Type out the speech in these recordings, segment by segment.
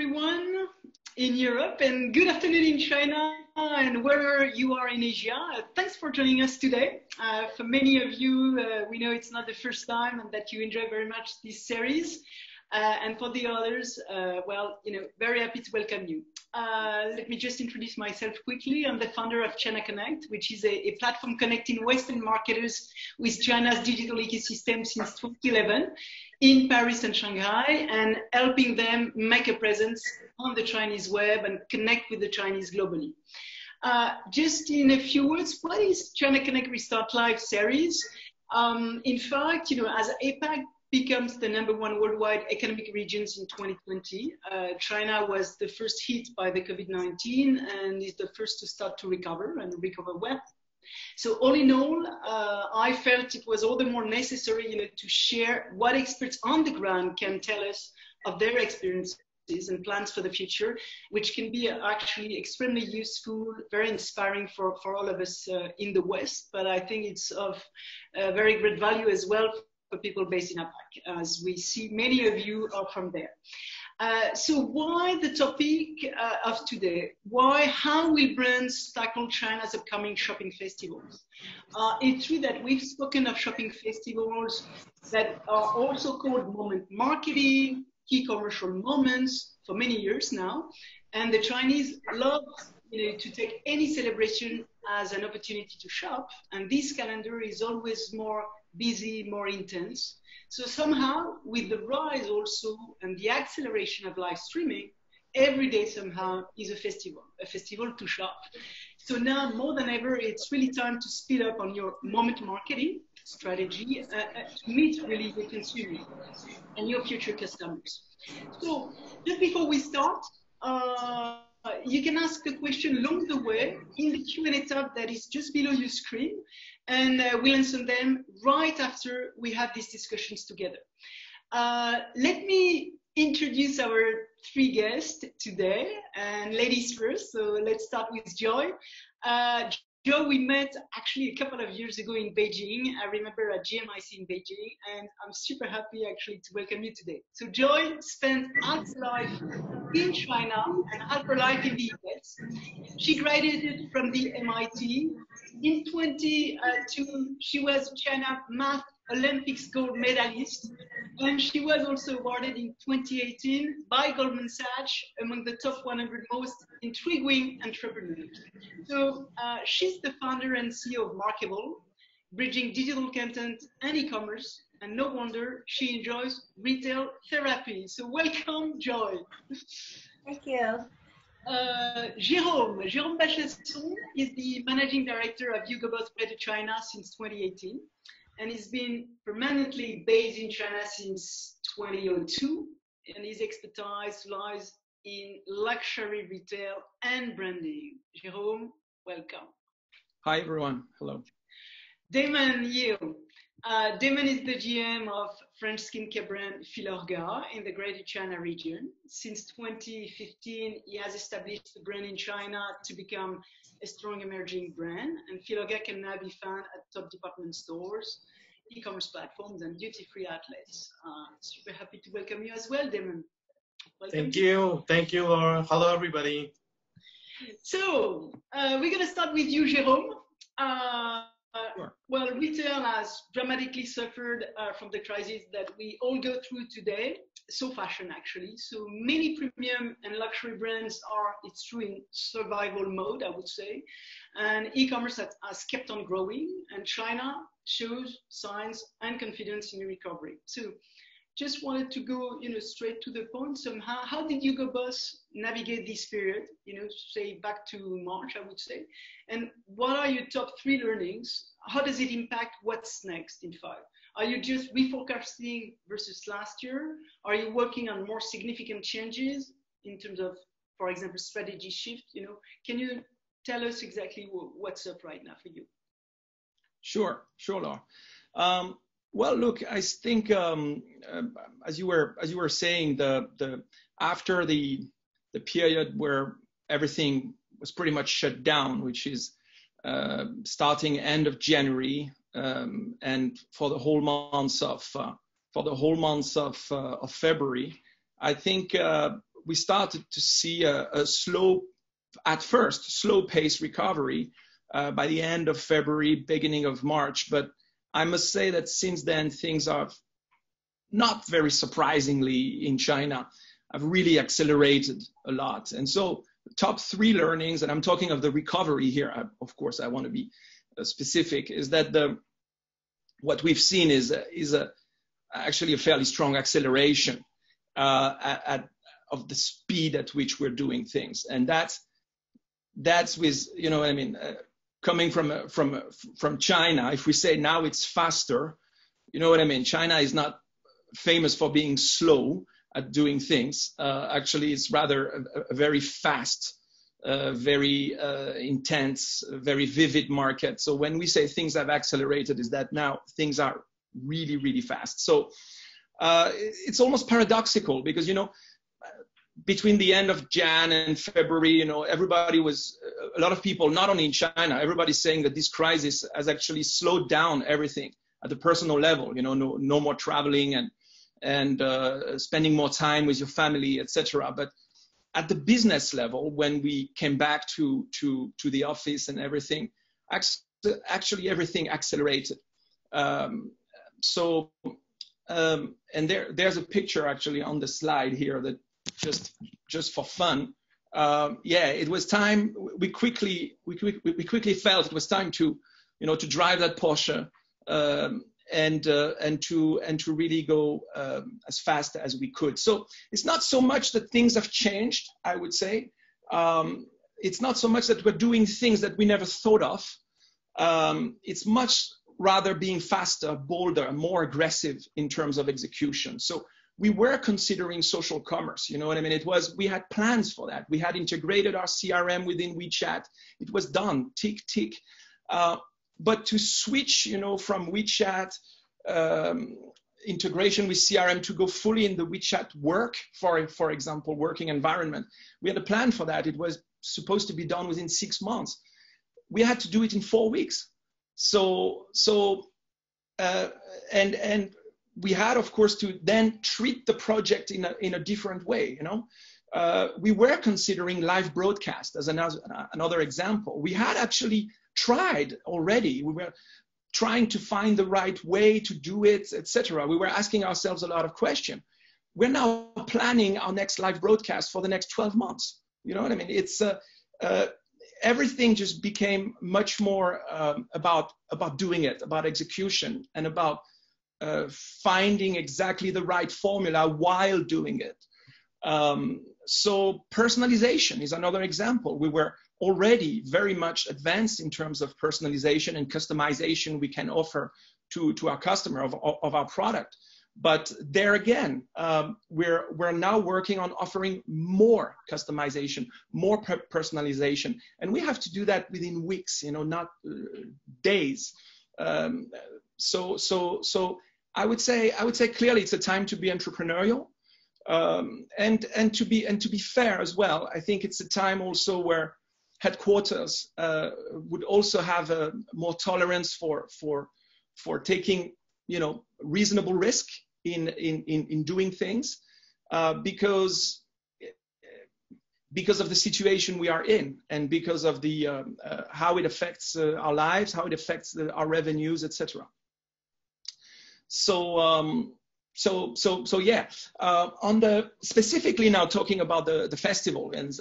everyone in Europe, and good afternoon in China, and wherever you are in Asia. Thanks for joining us today. For many of you, we know it's not the first time and that you enjoy very much this series. And for the others, very happy to welcome you. Let me just introduce myself quickly. I'm the founder of China Connect, which is a platform connecting Western marketers with China's digital ecosystem since 2011 in Paris and Shanghai, and helping them make a presence on the Chinese web and connect with the Chinese globally. Just in a few words, what is China Connect Restart Live series? In fact, as APAC becomes the #1 worldwide economic regions in 2020. China was the first hit by the COVID-19 and is the first to start to recover and recover well. So all in all, I felt it was all the more necessary, to share what experts on the ground can tell us of their experiences and plans for the future, which can be actually extremely useful, very inspiring for all of us in the West. But I think it's of very great value as well for people based in APAC, as we see many of you are from there. So why the topic of today? How will brands tackle China's upcoming shopping festivals? It's true that we've spoken of shopping festivals that are also called moment marketing, key commercial moments for many years now. And the Chinese love to take any celebration as an opportunity to shop. And this calendar is always more busy, more intense. So somehow, with the rise also and the acceleration of live streaming, every day somehow is a festival to shop. So now more than ever, it's really time to speed up on your moment marketing strategy to meet really the consumer and your future customers. So just before we start, you can ask a question along the way in the Q&A tab that is just below your screen, and we'll answer them right after we have these discussions together. Let me introduce our three guests today, and ladies first. So let's start with Joy. Joy, we met actually a couple of years ago in Beijing. I remember at GMIC in Beijing, and I'm super happy actually to welcome you today. So Joy spent half her life in China and half her life in the US. She graduated from the MIT. In 2002, she was China Math Olympics gold medalist, and she was also awarded in 2018 by Goldman Sachs among the top 100 most intriguing entrepreneurs. So she's the founder and CEO of Markable, bridging digital content and e-commerce, and no wonder she enjoys retail therapy. So welcome, Joy. Thank you. Jérôme Bachesson is the managing director of Hugo Boss Greater China since 2018. And he's been permanently based in China since 2002, and his expertise lies in luxury retail and branding. Jérôme, welcome. Hi, everyone. Hello. Damon Yeo. Damon is the GM of French skincare brand Filorga in the Greater China region. Since 2015, he has established the brand in China to become a strong emerging brand, and Filorga can now be found at top department stores, e-commerce platforms, and duty-free outlets. Super happy to welcome you as well, Damon. Welcome. Thank you, Laura. Hello, everybody. So we're going to start with you, Jérôme. Sure. Well, retail has dramatically suffered from the crisis that we all go through today. So fashion, actually. So many premium and luxury brands are, it's true, in survival mode, I would say. And e-commerce has kept on growing, and China shows signs and confidence in recovery. So just wanted to go, straight to the point somehow. How did Hugo Boss navigate this period, say back to March, I would say? And what are your top 3 learnings? How does it impact what's next in 5? Are you just reforecasting versus last year? Are you working on more significant changes in terms of, for example, strategy shift? Can you tell us exactly what's up right now for you? Sure, Laura. Well, look, I think as you were saying, after the period where everything was pretty much shut down, which is starting end of January, and for the whole month of February, I think we started to see a slow, at first, slow pace recovery by the end of February, beginning of March. But I must say that since then, things are not very surprisingly in China have really accelerated a lot. And so the top 3 learnings, and I'm talking of the recovery here, of course, I want to be specific, is that what we've seen is actually a fairly strong acceleration of the speed at which we're doing things. And that's with, you know what I mean, coming from China. If we say now it's faster, you know what I mean? China is not famous for being slow at doing things. Actually, it's rather a very fast, very intense, very vivid market. So when we say things have accelerated, is that now things are really, really fast. So it's almost paradoxical because, you know, between the end of Jan and February, you know, everybody was, a lot of people, not only in China, everybody's saying that this crisis has actually slowed down everything at the personal level, you know, no more traveling and spending more time with your family, etc. But at the business level, when we came back to the office and everything, actually everything accelerated. And there's a picture actually on the slide here that just for fun. Yeah, it was time. We quickly felt it was time to, you know, to drive that Porsche and to really go as fast as we could. So it's not so much that things have changed, I would say. It's not so much that we're doing things that we never thought of. It's much rather being faster, bolder, more aggressive in terms of execution. So we were considering social commerce, you know what I mean? We had plans for that. We had integrated our CRM within WeChat. It was done, tick, tick. But to switch, you know, from WeChat integration with CRM to go fully in the WeChat work, for example, working environment, we had a plan for that. It was supposed to be done within 6 months. We had to do it in 4 weeks. And we had, of course, to then treat the project in a different way. You know, we were considering live broadcast as another example. We had actually tried already. We were trying to find the right way to do it, etc. We were asking ourselves a lot of questions. We're now planning our next live broadcast for the next 12 months. You know what I mean? It's everything just became much more about doing it, about execution, and about finding exactly the right formula while doing it. So personalization is another example. We were already very much advanced in terms of personalization and customization we can offer to our customer of our product. But there again, we're now working on offering more customization, more personalization, and we have to do that within weeks, you know, not days. So I would say clearly it's a time to be entrepreneurial, and to be fair as well. I think it's a time also where headquarters would also have more tolerance for taking, you know, reasonable risk in doing things, because of the situation we are in, and because of the how it affects our lives, how it affects our revenues, etc. So yeah. On the specifically now talking about the festival, and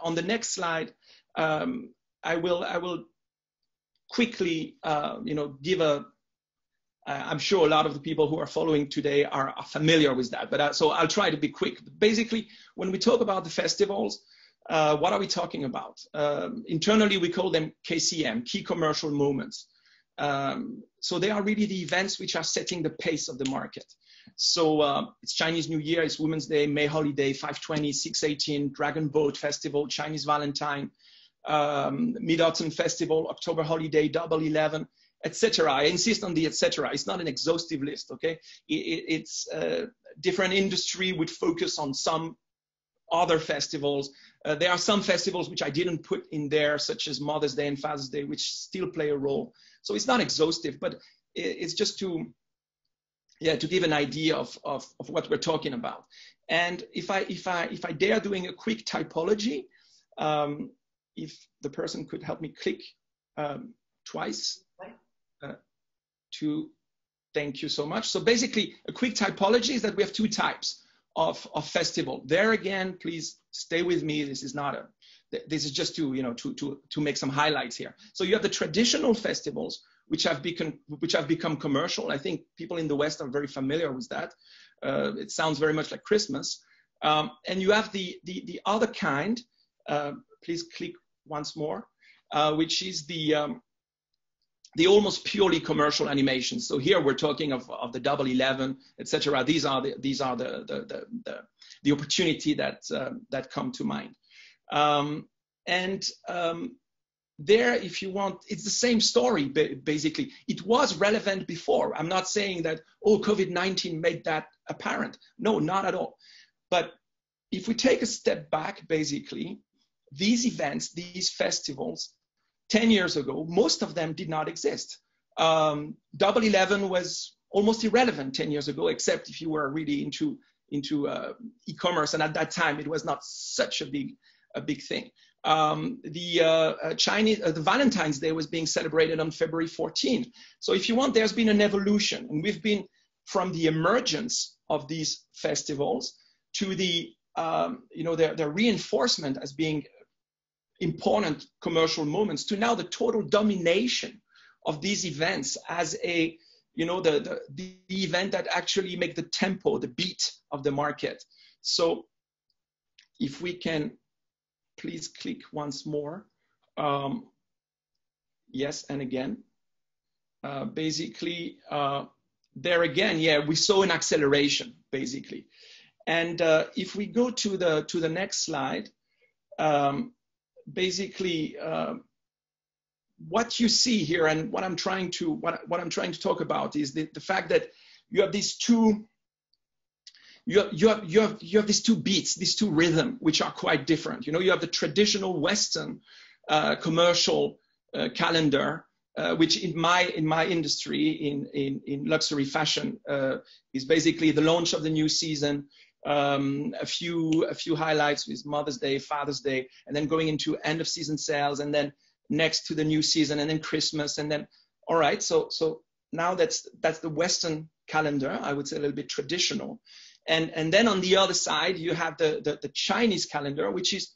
on the next slide, I will quickly, you know, give a. I'm sure a lot of the people who are following today are familiar with that, but so I'll try to be quick. Basically, when we talk about the festivals, what are we talking about? Internally, we call them KCM, key commercial moments. So they are really the events which are setting the pace of the market. So it's Chinese New Year, it's Women's Day, May Holiday, 520, 618, Dragon Boat Festival, Chinese Valentine, Mid-Autumn Festival, October Holiday, Double 11, etc. I insist on the etc. It's not an exhaustive list, okay? It's different industry would focus on some other festivals. There are some festivals which I didn't put in there, such as Mother's Day and Father's Day, which still play a role. So it's not exhaustive, but it's just to yeah, to give an idea of what we're talking about. And if I dare doing a quick typology, if the person could help me click twice thank you so much. So basically, a quick typology is that we have two types of festival. There again, please stay with me. This is just to make some highlights here. So you have the traditional festivals, which have become commercial. I think people in the West are very familiar with that. It sounds very much like Christmas. And you have the other kind. Please click once more, which is the almost purely commercial animations. So here we're talking of the Double 11, etc. These are the opportunity that come to mind. There, if you want, it's the same story, basically. It was relevant before. I'm not saying that, oh, COVID-19 made that apparent. No, not at all. But if we take a step back, basically, these events, these festivals, 10 years ago, most of them did not exist. Double 11 was almost irrelevant 10 years ago, except if you were really into e-commerce. And at that time, it was not such a big thing. The Valentine's Day was being celebrated on February 14th. So if you want, there's been an evolution, and we've been from the emergence of these festivals to their reinforcement as being important commercial moments, to now the total domination of these events as the event that actually make the tempo, the beat of the market. So if we can please click once more. Yes, and again. Basically, there again, yeah, we saw an acceleration, basically. And if we go to the next slide, basically, what you see here, and what I'm trying to talk about is the fact that you have these two. You have these two beats, these two rhythms, which are quite different. You have the traditional Western commercial calendar, which in my industry, in luxury fashion, is basically the launch of the new season, a few highlights with Mother's Day, Father's Day, and then going into end of season sales, and then next to the new season, and then Christmas, and then all right. So now that's the Western calendar. I would say a little bit traditional. And then on the other side, you have the Chinese calendar, which is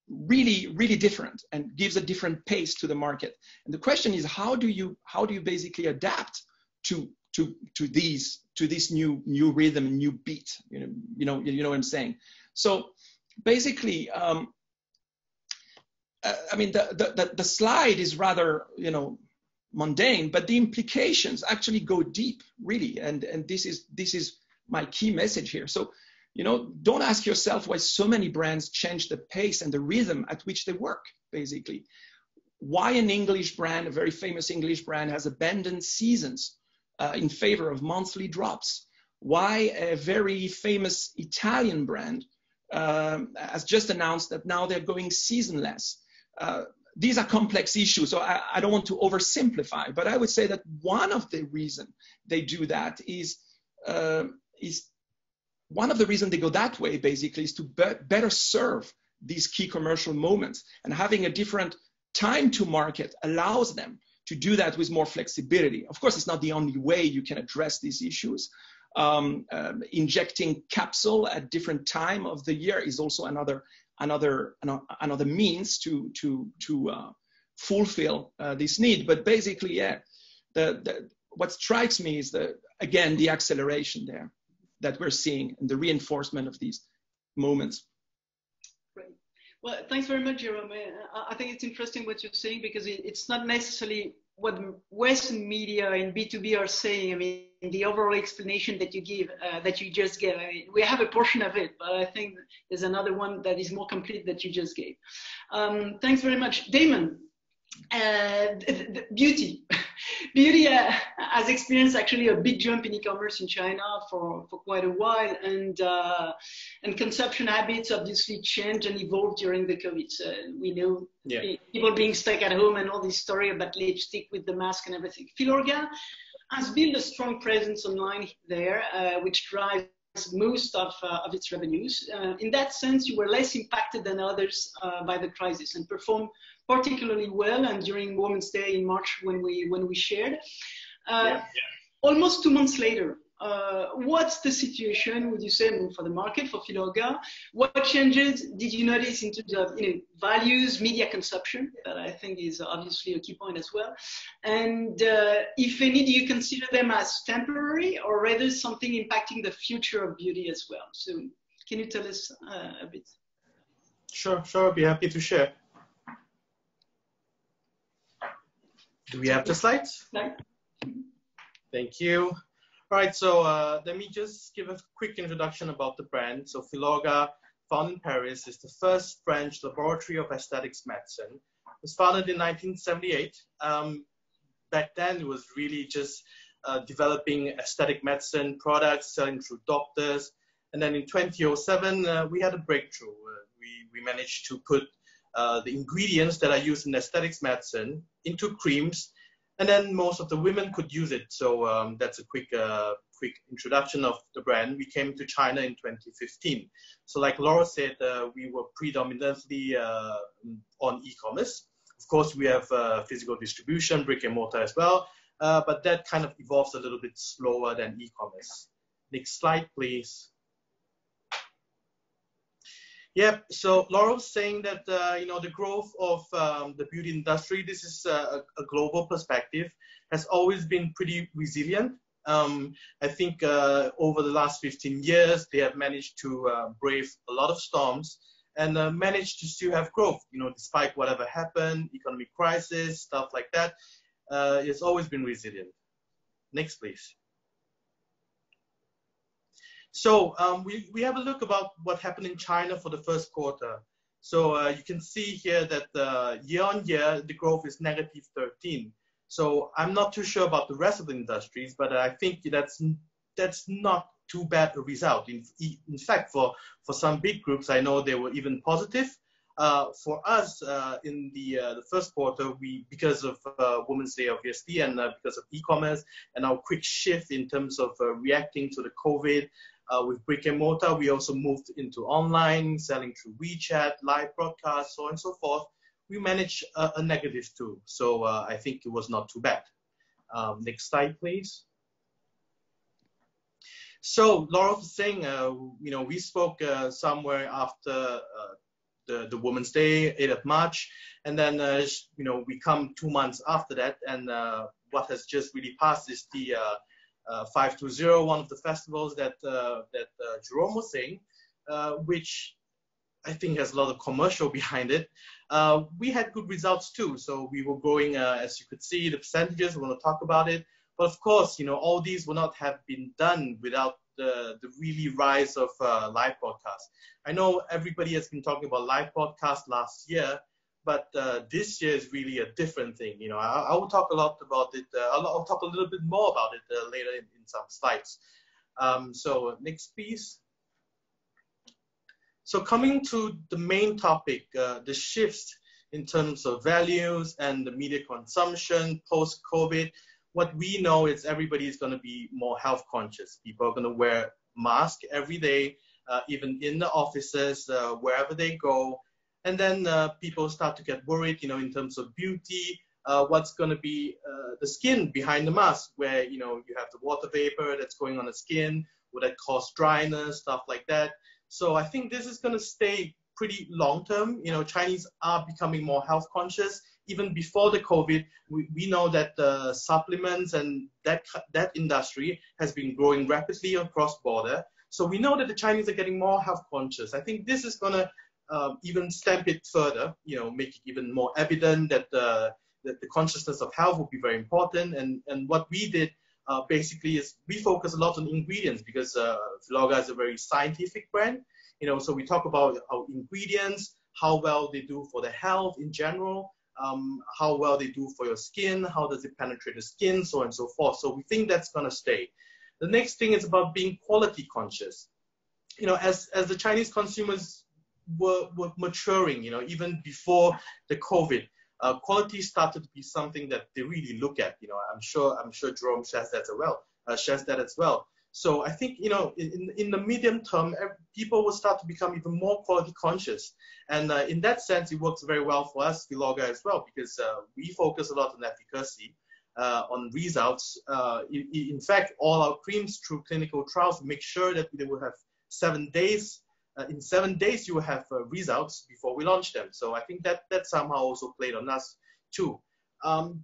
really, really different and gives a different pace to the market. And the question is, how do you basically adapt to this new rhythm, new beat? You know what I'm saying? So basically, I mean, the slide is rather mundane, but the implications actually go deep, really. And this is my key message here. So, don't ask yourself why so many brands change the pace and the rhythm at which they work, basically. Why an English brand, a very famous English brand, has abandoned seasons in favor of monthly drops. Why a very famous Italian brand has just announced that now they're going seasonless. These are complex issues, so I don't want to oversimplify, but I would say that one of the reasons they do that is one of the reasons they go that way, basically, is to better serve these key commercial moments. And having a different time to market allows them to do that with more flexibility. Of course, it's not the only way you can address these issues. Injecting capsule at different time of the year is also another means to fulfill this need. But basically, yeah, what strikes me is again the acceleration there that we're seeing and the reinforcement of these moments. Great. Well, thanks very much, Jerome. I think it's interesting what you're saying, because it's not necessarily what Western media in B2B are saying. I mean, the overall explanation that you give, that you just gave, we have a portion of it, but I think there's another one that is more complete that you just gave. Thanks very much. Damon, beauty. Beauty has experienced actually a big jump in e-commerce in China for quite a while, and consumption habits obviously changed and evolved during the COVID. So we know people being stuck at home and all this story about lipstick with the mask and everything. Filorga has built a strong presence online there, which drives most of its revenues. In that sense, you were less impacted than others by the crisis and performed particularly well. And during Women's Day in March, when we shared, almost 2 months later, what's the situation, would you say, for the market, for Filorga? What changes did you notice in terms of values, media consumption, that I think is obviously a key point as well? And if any, do you consider them as temporary or rather something impacting the future of beauty as well? So can you tell us a bit? Sure, I'll be happy to share. Do we have the slides? No. Thank you. All right, so let me just give a quick introduction about the brand. So Filorga, founded in Paris, is the first French laboratory of aesthetics medicine. It was founded in 1978. Back then, it was really just developing aesthetic medicine products, selling through doctors. And then in 2007, we had a breakthrough. We managed to put the ingredients that are used in aesthetics medicine into creams, and then most of the women could use it. So that's a quick introduction of the brand. We came to China in 2015. So like Laura said, we were predominantly on e-commerce. Of course, we have physical distribution, brick and mortar as well, but that kind of evolves a little bit slower than e-commerce. Next slide, please. Yep, so Laura was saying that, the growth of the beauty industry, this is a global perspective, has always been pretty resilient. I think over the last 15 years, they have managed to brave a lot of storms and managed to still have growth, despite whatever happened, economic crisis, stuff like that. It's always been resilient. Next, please. So we have a look about what happened in China for the first quarter. So you can see here that year on year, the growth is -13. So I'm not too sure about the rest of the industries, but I think that's not too bad a result. In fact, for some big groups, I know they were even positive. For us, in the first quarter, because of Women's Day, obviously, and because of e-commerce and our quick shift in terms of reacting to the COVID, with brick and mortar, we also moved into online, selling through WeChat, live broadcasts, so on and so forth. We managed a -2. So I think it was not too bad. Next slide, please. So Laura was saying, we spoke somewhere after the Women's Day, 8th of March, and then we come 2 months after that, and what has just really passed is the 520, one of the festivals that Jerome was saying, which I think has a lot of commercial behind it. We had good results too, so we were growing, as you could see, the percentages. We want to talk about it, but of course, all these would not have been done without the really rise of live podcasts. I know everybody has been talking about live podcasts last year, but this year is really a different thing. I will talk a lot about it. I'll talk a little bit more about it later in some slides. So next, please. So coming to the main topic, the shifts in terms of values and the media consumption post-COVID. What we know is everybody is going to be more health conscious. People are going to wear masks every day, even in the offices, wherever they go. And then people start to get worried, in terms of beauty, what's going to be the skin behind the mask, where, you have the water vapor that's going on the skin, would that cause dryness, stuff like that. So I think this is going to stay pretty long term. Chinese are becoming more health conscious. Even before the COVID, we know that the supplements and that industry has been growing rapidly across border. So we know that the Chinese are getting more health conscious. I think this is going to even stamp it further, make it even more evident that the consciousness of health will be very important. And what we did basically is we focus a lot on ingredients, because Filorga is a very scientific brand. So we talk about our ingredients, how well they do for the health in general, how well they do for your skin, how does it penetrate the skin, so on and so forth. So we think that's going to stay. The next thing is about being quality conscious. As the Chinese consumers were maturing, even before the COVID, quality started to be something that they really look at. I'm sure Jerome shares that as well. So I think, in the medium term, people will start to become even more quality conscious. And in that sense, it works very well for us, Filorga, as well, because we focus a lot on efficacy, on results. In fact, all our creams through clinical trials make sure that they will have 7 days. In 7 days, you will have results before we launch them. So I think that somehow also played on us too.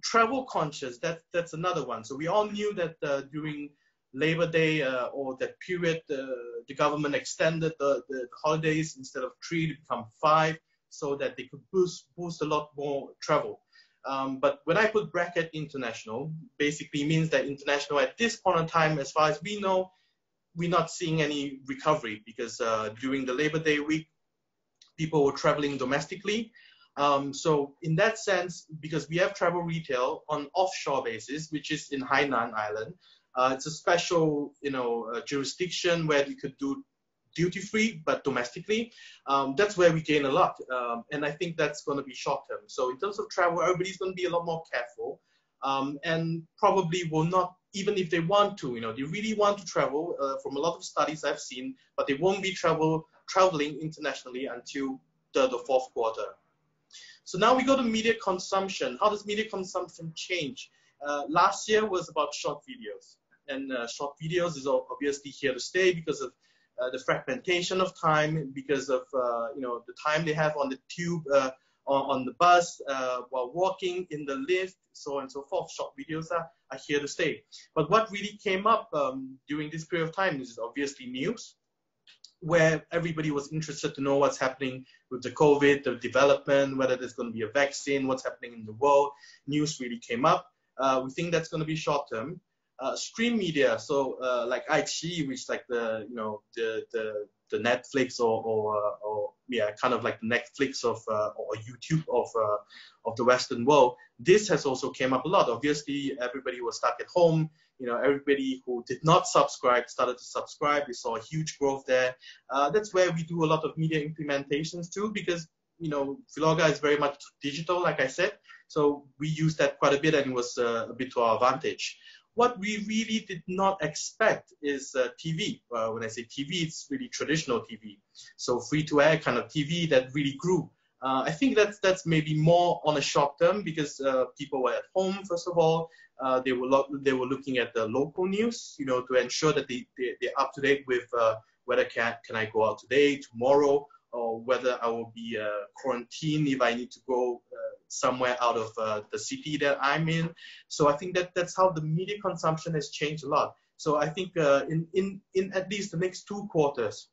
Travel conscious, that's another one. So we all knew that during Labor Day or that period, the government extended the holidays instead of 3 to become 5, so that they could boost a lot more travel. But when I put bracket international, basically means that international at this point in time, as far as we know, we're not seeing any recovery, because during the Labor Day week, people were traveling domestically. So in that sense, because we have travel retail on offshore basis, which is in Hainan Island, it's a special, jurisdiction where we could do duty free, but domestically. That's where we gain a lot. And I think that's going to be short term. So in terms of travel, everybody's going to be a lot more careful, and probably will not, even if they want to, they really want to travel, from a lot of studies I've seen, but they won't be traveling internationally until the fourth quarter. So now we go to media consumption. How does media consumption change? Last year was about short videos, and short videos is obviously here to stay because of the fragmentation of time, because of the time they have on the tube, on the bus, while walking in the lift, so on and so forth. Short videos are here to stay. But what really came up during this period of time is obviously news, where everybody was interested to know what's happening with the COVID, the development, whether there's going to be a vaccine, what's happening in the world. News really came up. We think that's going to be short term. Stream media, so like iQIYI, which is like the Netflix or kind of like the Netflix of or YouTube of the Western world. This has also came up a lot. Obviously, everybody was stuck at home. Everybody who did not subscribe started to subscribe. We saw a huge growth there. That's where we do a lot of media implementations too, because Filorga is very much digital, like I said. So we used that quite a bit, and it was a bit to our advantage. What we really did not expect is TV. When I say TV, it's really traditional TV. So free-to-air kind of TV that really grew. I think that's maybe more on a short term, because people were at home, first of all. They were looking at the local news, to ensure that they're up to date with whether can I go out today, tomorrow, or whether I will be quarantined if I need to go somewhere out of the city that I'm in. So I think that's how the media consumption has changed a lot. So I think in at least the next 2 quarters,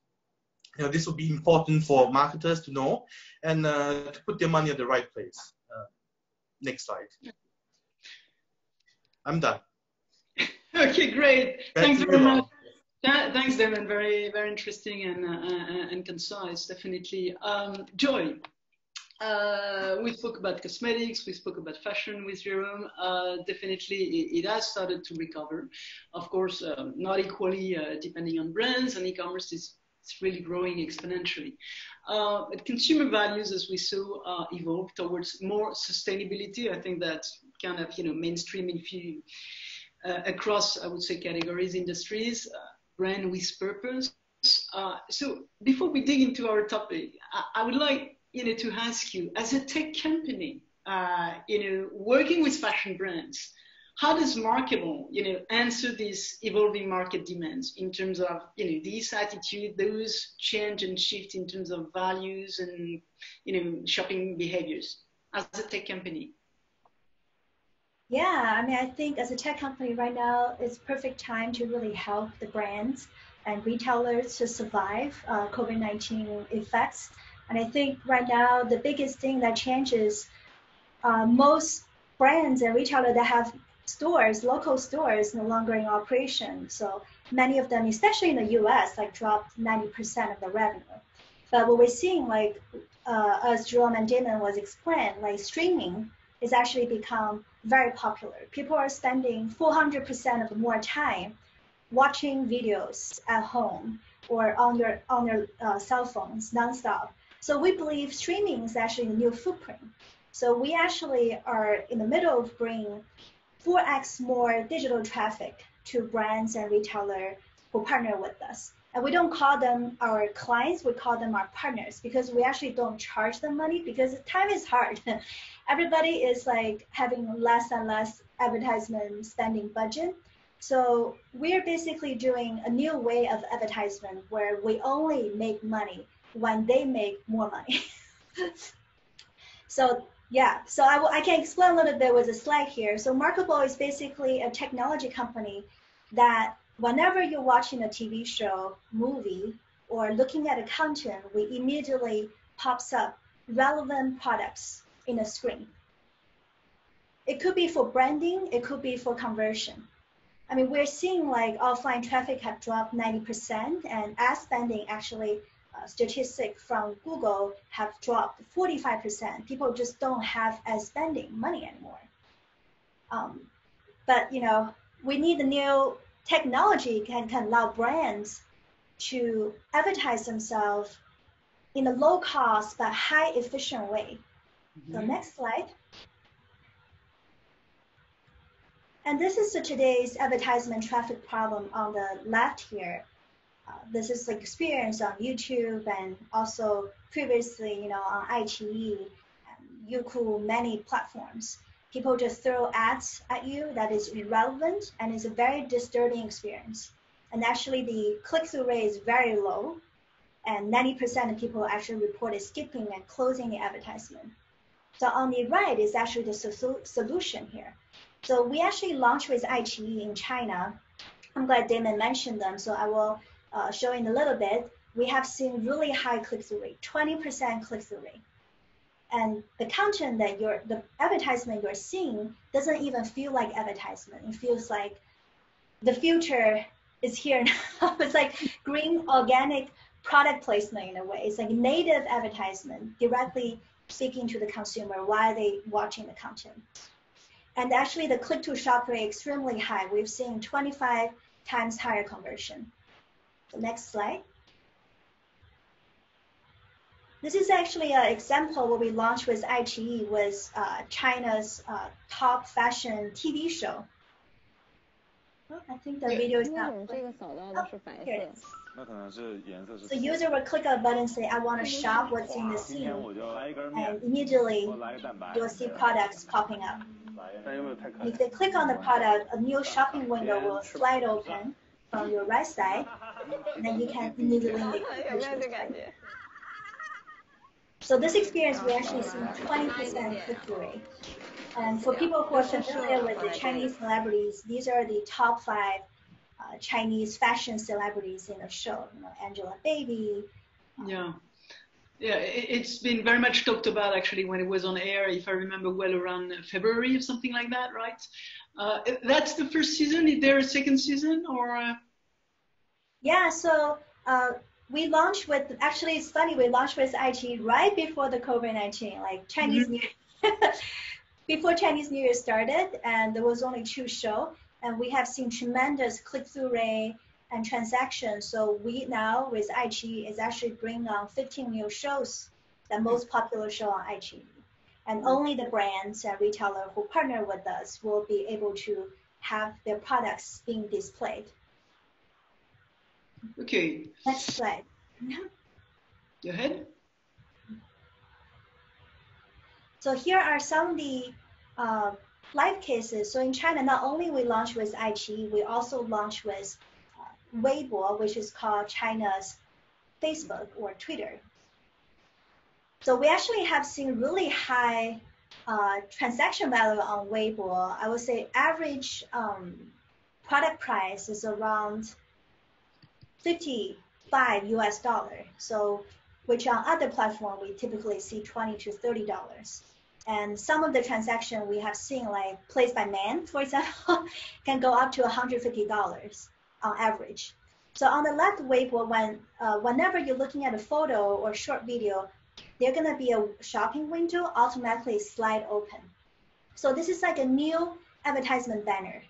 this will be important for marketers to know and to put their money at the right place. Next slide. I'm done. Okay, great. Thanks very much. Thanks, Damon. Very, very interesting and concise, definitely. Joy. We spoke about cosmetics, we spoke about fashion with Jerome. Definitely it has started to recover. Of course, not equally depending on brands, and e-commerce is really growing exponentially. But consumer values, as we saw, evolve towards more sustainability. I think that's kind of mainstream across, I would say, categories, industries, brand with purpose. So before we dig into our topic, I would like to ask you, as a tech company, working with fashion brands, how does Markable, answer these evolving market demands in terms of, this attitude, those change and shift in terms of values and, shopping behaviors as a tech company? Yeah, I think as a tech company right now, it's perfect time to really help the brands and retailers to survive COVID-19 effects. And I think right now, the biggest thing that changes, most brands and retailers that have stores, local stores, no longer in operation. So many of them, especially in the US, dropped 90% of the revenue. But what we're seeing, as Jerome and Damon was explained, streaming is actually become very popular. People are spending 400% of more time watching videos at home or on their cell phones nonstop. So we believe streaming is actually a new footprint. So we actually are in the middle of bringing 4x more digital traffic to brands and retailers who partner with us. And we don't call them our clients, we call them our partners, because we actually don't charge them money because time is hard. Everybody is like having less and less advertisement spending budget. So we're basically doing a new way of advertisement where we only make money when they make more money. So yeah, so I can explain a little bit with a slide here. So Markable is basically a technology company that whenever you're watching a TV show, movie, or looking at a content, we immediately pops up relevant products in a screen. It could be for branding, it could be for conversion. I mean, we're seeing like offline traffic have dropped 90%, and ad spending actually, statistics from Google have dropped 45%. People just don't have ad spending money anymore. But you know, we need a new technology can allow brands to advertise themselves in a low cost but high efficient way. So next slide. And this is today's advertisement traffic problem on the left here. This is the experience on YouTube and also previously, you know, on iQIYI, Youku, many platforms. People just throw ads at you that is irrelevant and is a very disturbing experience. And actually the click-through rate is very low, and 90% of people actually reported skipping and closing the advertisement. So on the right is actually the solution here. So we actually launched with iQIYI in China. I'm glad Damon mentioned them, so I will show in a little bit. We have seen really high click-through rate, 20% click-through rate. And the content that the advertisement you're seeing doesn't even feel like advertisement. It feels like the future is here now. It's like green organic product placement in a way. It's like native advertisement directly speaking to the consumer while they watching the content. And actually the click to shop rate extremely high. We've seen 25 times higher conversion. The next slide. This is actually an example what we launched with iQIYI with China's top fashion TV show. Oh, I think the video is not. Here it is. So user will click a button, say, I want to shop what's in the scene, and immediately you'll see products popping up. And if they click on the product, a new shopping window will slide open from your right side, and then you can immediately make purchases. So this experience, we actually see 20% click-through rate. And for people who are familiar with the Chinese celebrities, these are the top 5 Chinese fashion celebrities in the show. You know, Angelababy. Yeah, it's been very much talked about actually when it was on air, if I remember well, around February or something like that, right? That's the first season. Is there a second season or? Yeah, so we launched with, actually it's funny, we launched with iQIYI right before the COVID-19, like Chinese New Year. Before Chinese New Year started, and there was only 2 shows, and we have seen tremendous click-through rate and transactions. So we now, with iQIYI, is actually bringing on 15 new shows, the most popular show on iQIYI. And only the brands and retailers who partner with us will be able to have their products being displayed. Okay. Next slide. Go ahead. So here are some of the live cases. So in China, not only we launched with iQIYI, we also launched with Weibo, which is called China's Facebook or Twitter. So we actually have seen really high transaction value on Weibo. I would say average product price is around $55 US. So which on other platforms we typically see $20 to $30. And some of the transaction we have seen, like Placed by Man, for example, can go up to $150 on average. So on the left Weibo, whenever you're looking at a photo or short video, there's going to be a shopping window automatically slide open. So this is like a new advertisement banner.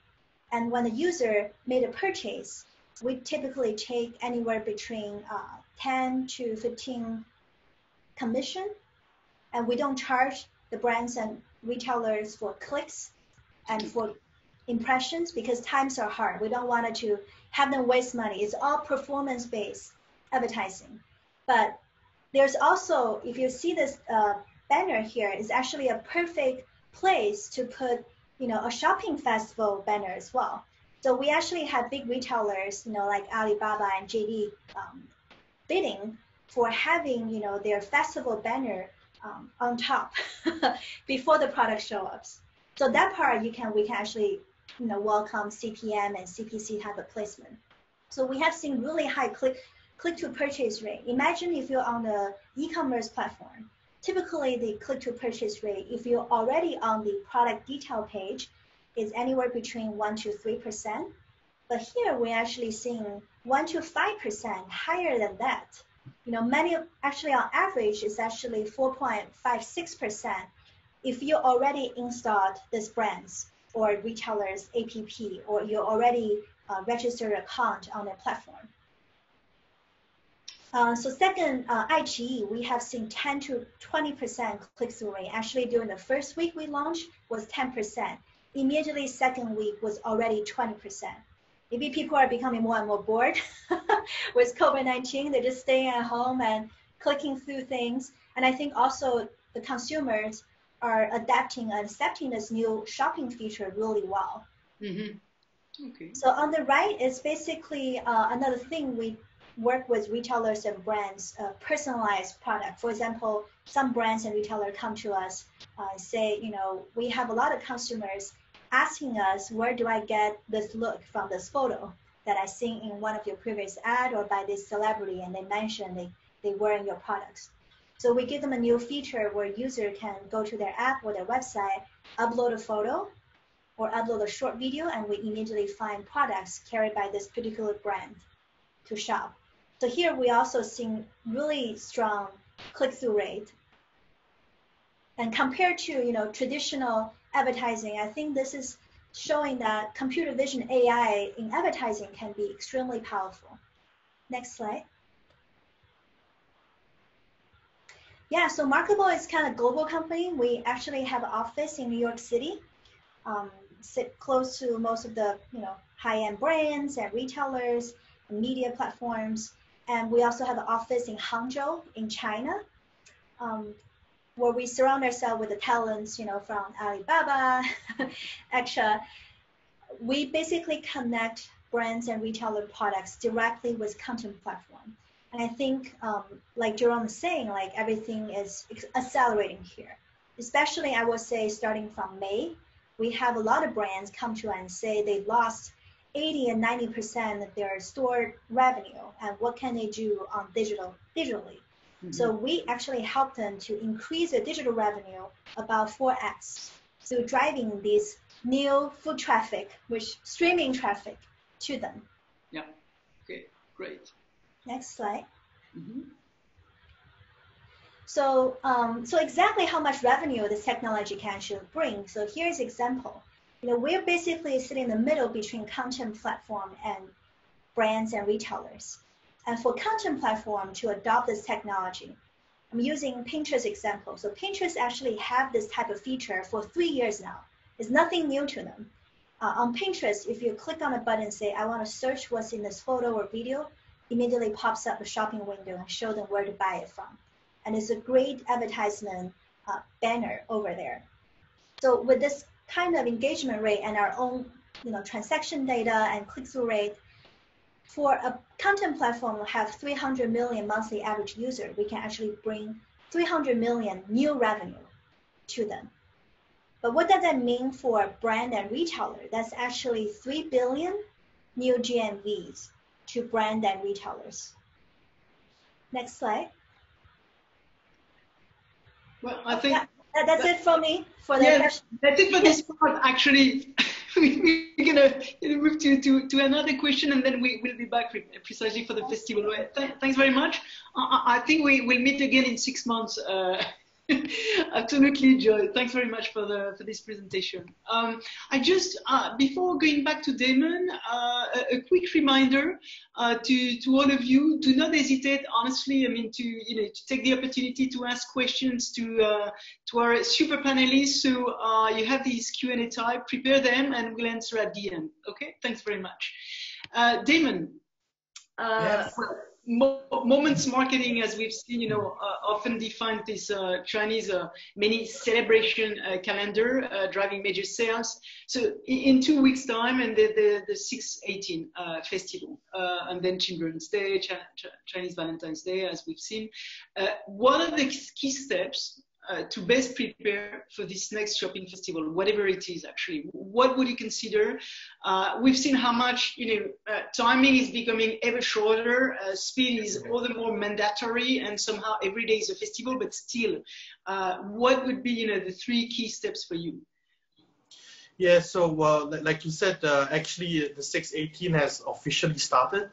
And when the user made a purchase, we typically take anywhere between 10 to 15 commission, and we don't charge the brands and retailers for clicks and for impressions, because times are hard. We don't want to have them waste money. It's all performance-based advertising. But there's also, if you see this banner here, it's actually a perfect place to put, a shopping festival banner as well. So we actually have big retailers, like Alibaba and JD bidding for having, their festival banner on top before the product show up. So that part we can actually, welcome CPM and CPC type of placement. So we have seen really high click-to-purchase rate. Imagine if you're on the e-commerce platform. Typically, the click-to-purchase rate, if you're already on the product detail page, is anywhere between 1 to 3%. But here, we're actually seeing 1 to 5% higher than that. Many, actually on average, is actually 4.56% if you already installed these brands or retailers app, or you already registered an account on their platform. So second, iQIYI, we have seen 10 to 20% click-through rate. Actually, during the first week we launched was 10%. Immediately second week was already 20%. Maybe people are becoming more and more bored with COVID-19. They're just staying at home and clicking through things. And I think also the consumers are adapting and accepting this new shopping feature really well. Mm-hmm. Okay. So on the right is basically another thing we work with retailers and brands, personalized product. For example, some brands and retailers come to us say, we have a lot of consumers asking us, where do I get this look from this photo that I seen in one of your previous ad or by this celebrity, and they mention they wearing your products. So we give them a new feature where user can go to their app or their website, upload a photo or upload a short video, and we immediately find products carried by this particular brand to shop. So here we also seeing really strong click-through rate. And compared to traditional advertising, I think this is showing that computer vision AI in advertising can be extremely powerful. Next slide. Yeah, so Markable is kind of global company. We actually have an office in New York City, sit close to most of the high-end brands and retailers and media platforms. And we also have an office in Hangzhou in China, where we surround ourselves with the talents, from Alibaba, etc. We basically connect brands and retailer products directly with content platform. And I think, like Jerome was saying, like everything is accelerating here. Especially, I would say, starting from May, we have a lot of brands come to us and say they lost 80 and 90% of their store revenue, and what can they do on digitally? Mm-hmm. So we actually help them to increase their digital revenue about 4x through driving this new foot traffic, which streaming traffic to them. Yeah. Okay. Great. Next slide. Mm-hmm. So, so exactly how much revenue this technology can actually bring. So here's an example. We're basically sitting in the middle between content platform and brands and retailers. And for content platform to adopt this technology, I'm using Pinterest example. So Pinterest actually have this type of feature for 3 years now. It's nothing new to them. On Pinterest, if you click on a button and say, I want to search what's in this photo or video, immediately pops up a shopping window and show them where to buy it from. And it's a great advertisement banner over there. So with this kind of engagement rate and our own transaction data and click-through rate, for a content platform to have 300 million monthly average user, we can actually bring 300 million new revenue to them. But what does that mean for a brand and retailer? That's actually 3 billion new GMVs to brand and retailers. Next slide. Well, I think that's it for me. For the question. That's it for this part. Actually, we're gonna move to another question, and then we will be back precisely for the festival. Thanks very much. I think we will meet again in 6 months Absolutely, Joy. Thanks very much for this presentation. I just before going back to Damon, a quick reminder to all of you: do not hesitate. Honestly, I mean, to take the opportunity to ask questions to our super panelists. So you have these Q&A type. Prepare them, and we'll answer at the end. Okay. Thanks very much, Damon. Yes. Moments marketing, as we've seen, often defined this Chinese mini celebration calendar driving major sales. So in 2 weeks' time, and the 6/18 festival, and then Children's Day, Chinese Valentine's Day, as we've seen. What are the key steps to best prepare for this next shopping festival, whatever it is actually? What would you consider? We've seen how much timing is becoming ever shorter, speed is all the more mandatory, and somehow every day is a festival, but still, what would be the 3 key steps for you? Yeah, so like you said, actually the 6/18 has officially started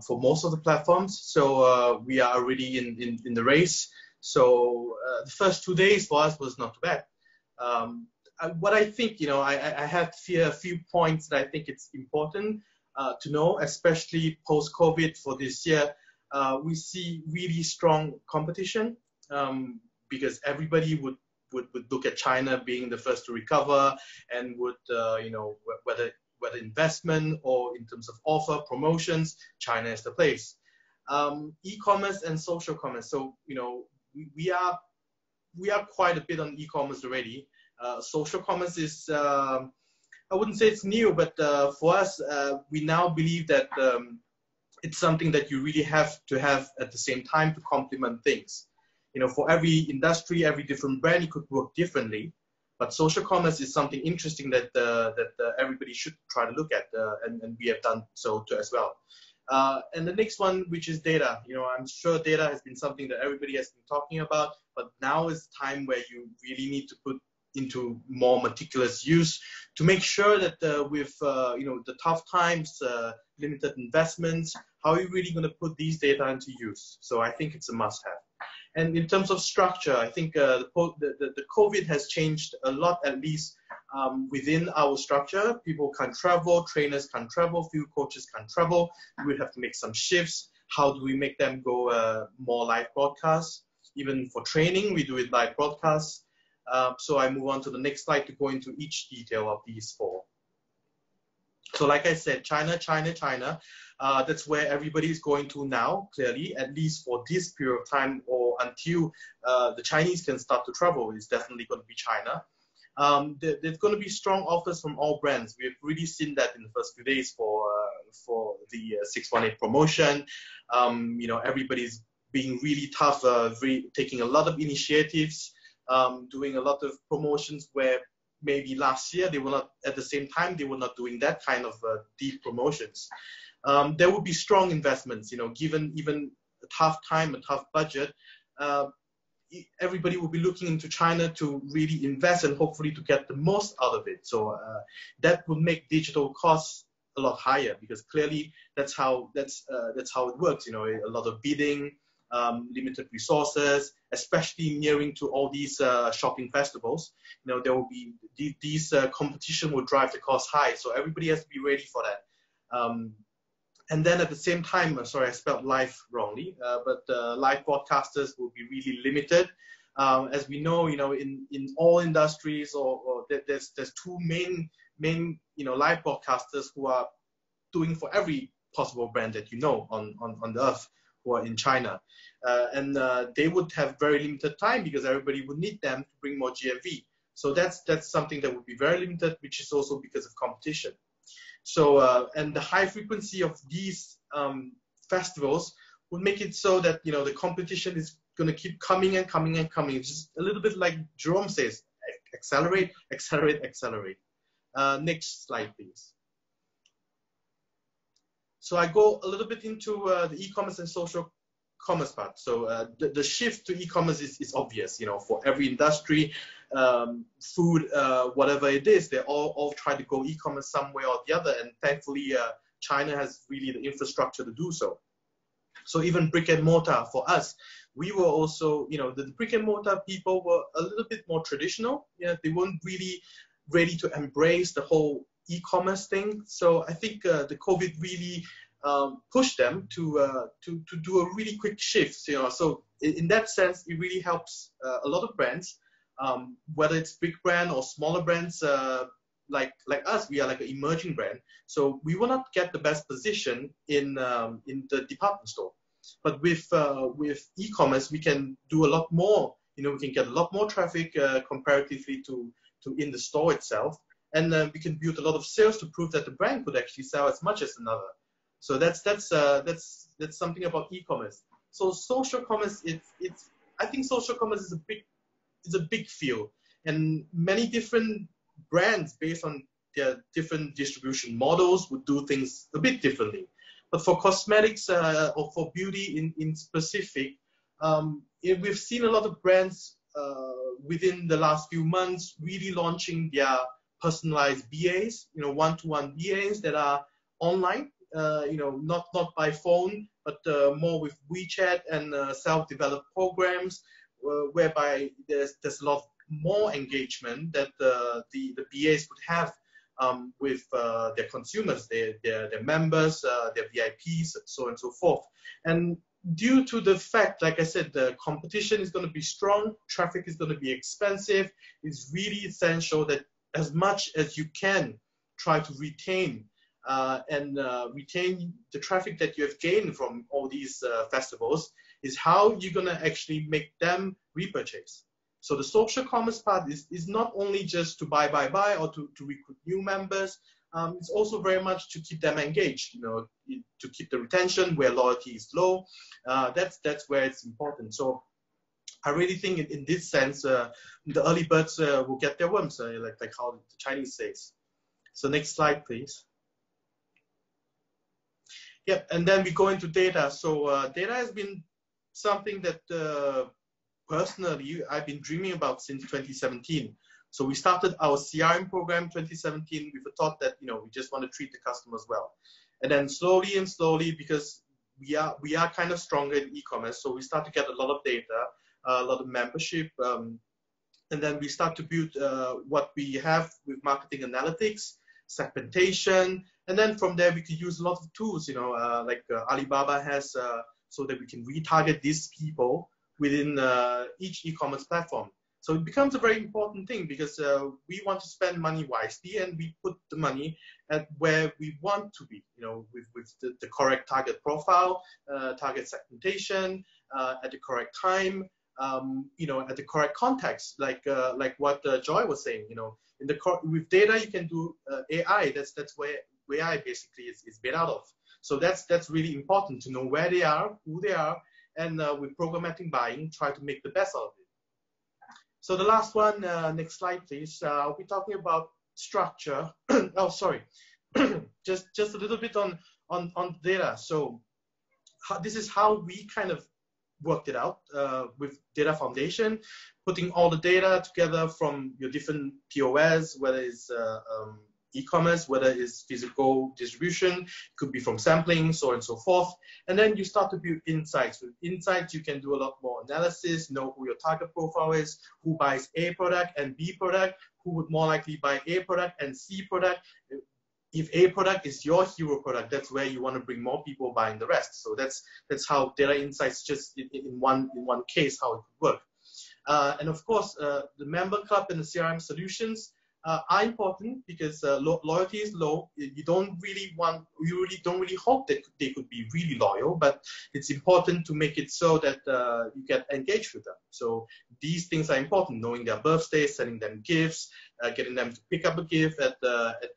for most of the platforms. So we are already in the race. So the first 2 days for us was not too bad. What I think, I have here a few points that I think it's important to know, especially post-COVID for this year. We see really strong competition because everybody would look at China being the first to recover, and would, whether investment or in terms of offer, promotions, China is the place. E-commerce and social commerce. So, we are quite a bit on e-commerce already. Social commerce is, I wouldn't say it's new, but for us, we now believe that it's something that you really have to have at the same time to complement things. For every industry, every different brand, it could work differently. But social commerce is something interesting that everybody should try to look at, and we have done so too as well. And the next one, which is data. I'm sure data has been something that everybody has been talking about, but now is the time where you really need to put into more meticulous use to make sure that with the tough times, limited investments, how are you really going to put these data into use? So I think it's a must-have. And in terms of structure, I think the COVID has changed a lot, at least within our structure. People can't travel, trainers can't travel, field coaches can't travel. We have to make some shifts. How do we make them go more live broadcasts? Even for training, we do it live broadcasts. So I move on to the next slide to go into each detail of these 4. So like I said, China. That's where everybody is going to now, clearly, at least for this period of time, or until the Chinese can start to travel. It's definitely going to be China. There's going to be strong offers from all brands. We've really seen that in the first few days for the 618 promotion. Everybody's being really tough, taking a lot of initiatives, doing a lot of promotions where maybe last year they were not, at the same time, they were not doing that kind of deep promotions. There will be strong investments, given even a tough time, a tough budget. Everybody will be looking into China to really invest and hopefully to get the most out of it. So that will make digital costs a lot higher, because clearly that's how it works. A lot of bidding, limited resources, especially nearing to all these shopping festivals. There will be these competition will drive the cost high. So everybody has to be ready for that. And then at the same time, sorry, I spelled live wrongly, but live broadcasters will be really limited. As we know, in all industries, or there's 2 main live broadcasters who are doing for every possible brand that on the earth, who are in China. And they would have very limited time because everybody would need them to bring more GMV. So that's something that would be very limited, which is also because of competition. So, and the high frequency of these festivals would make it so that, the competition is going to keep coming and coming and coming. It's just a little bit like Jerome says, accelerate, accelerate, accelerate. Next slide, please. So I go a little bit into the e-commerce and social commerce part. So the shift to e-commerce is obvious, for every industry, food, whatever it is, they all try to go e-commerce some way or the other. And thankfully, China has really the infrastructure to do so. So even brick and mortar for us, we were also, the brick and mortar people were a little bit more traditional. They weren't really ready to embrace the whole e-commerce thing. So I think the COVID really pushed them to do a really quick shift. So in that sense, it really helps a lot of brands, whether it's big brand or smaller brands. Like us, we are like an emerging brand, so we will not get the best position in the department store. But with e-commerce, we can do a lot more. We can get a lot more traffic comparatively to in the store itself, and we can build a lot of sales to prove that the brand could actually sell as much as another. So that's something about e-commerce. So social commerce, I think social commerce is a big field, and many different brands based on their different distribution models would do things a bit differently. But for cosmetics or for beauty in specific, we've seen a lot of brands within the last few months really launching their personalized BAs, one-to-one BAs that are online, not by phone, but more with WeChat and self-developed programs, whereby there's a lot more engagement that the BAs would have with their consumers, their members, their VIPs, so on and so forth. And due to the fact, like I said, the competition is going to be strong, traffic is going to be expensive, it's really essential that as much as you can try to retain retain the traffic that you have gained from all these festivals, is how you're going to actually make them repurchase. So the social commerce part is not only just to buy or to recruit new members. It's also very much to keep them engaged, to keep the retention where loyalty is low. That's where it's important. So I really think in this sense, the early birds will get their worms, like how the Chinese says. So next slide, please. Yeah, and then we go into data. So data has been something that personally I've been dreaming about since 2017. So we started our CRM program 2017 with the thought that we just want to treat the customers well, and then slowly, because we are kind of stronger in e-commerce, so we start to get a lot of data, a lot of membership, and then we start to build what we have with marketing analytics, segmentation, and then from there we could use a lot of tools, like Alibaba has, so that we can retarget these people within each e-commerce platform. So it becomes a very important thing because we want to spend money wisely, and we put the money at where we want to be, with the correct target profile, target segmentation, at the correct time, at the correct context, like what Joy was saying, with data you can do AI. That's where AI basically is made out of. So that's really important to know where they are, who they are, and with programmatic buying, try to make the best out of it. So the last one, next slide, please. I'll be talking about structure. Oh, sorry. just a little bit on data. So this is how we kind of worked it out with Data Foundation, putting all the data together from your different POS, whether it's e-commerce, whether it's physical distribution, could be from sampling, so on and so forth. And then you start to build insights. With insights, you can do a lot more analysis, know who your target profile is, who buys A product and B product, who would more likely buy A product and C product. If A product is your hero product, that's where you want to bring more people buying the rest. So that's how data insights, just in one case, how it could work. And of course, the member club and the CRM solutions are important because loyalty is low. You really don't really hope that they could be really loyal, but it's important to make it so that you get engaged with them. So these things are important: knowing their birthdays, sending them gifts, getting them to pick up a gift at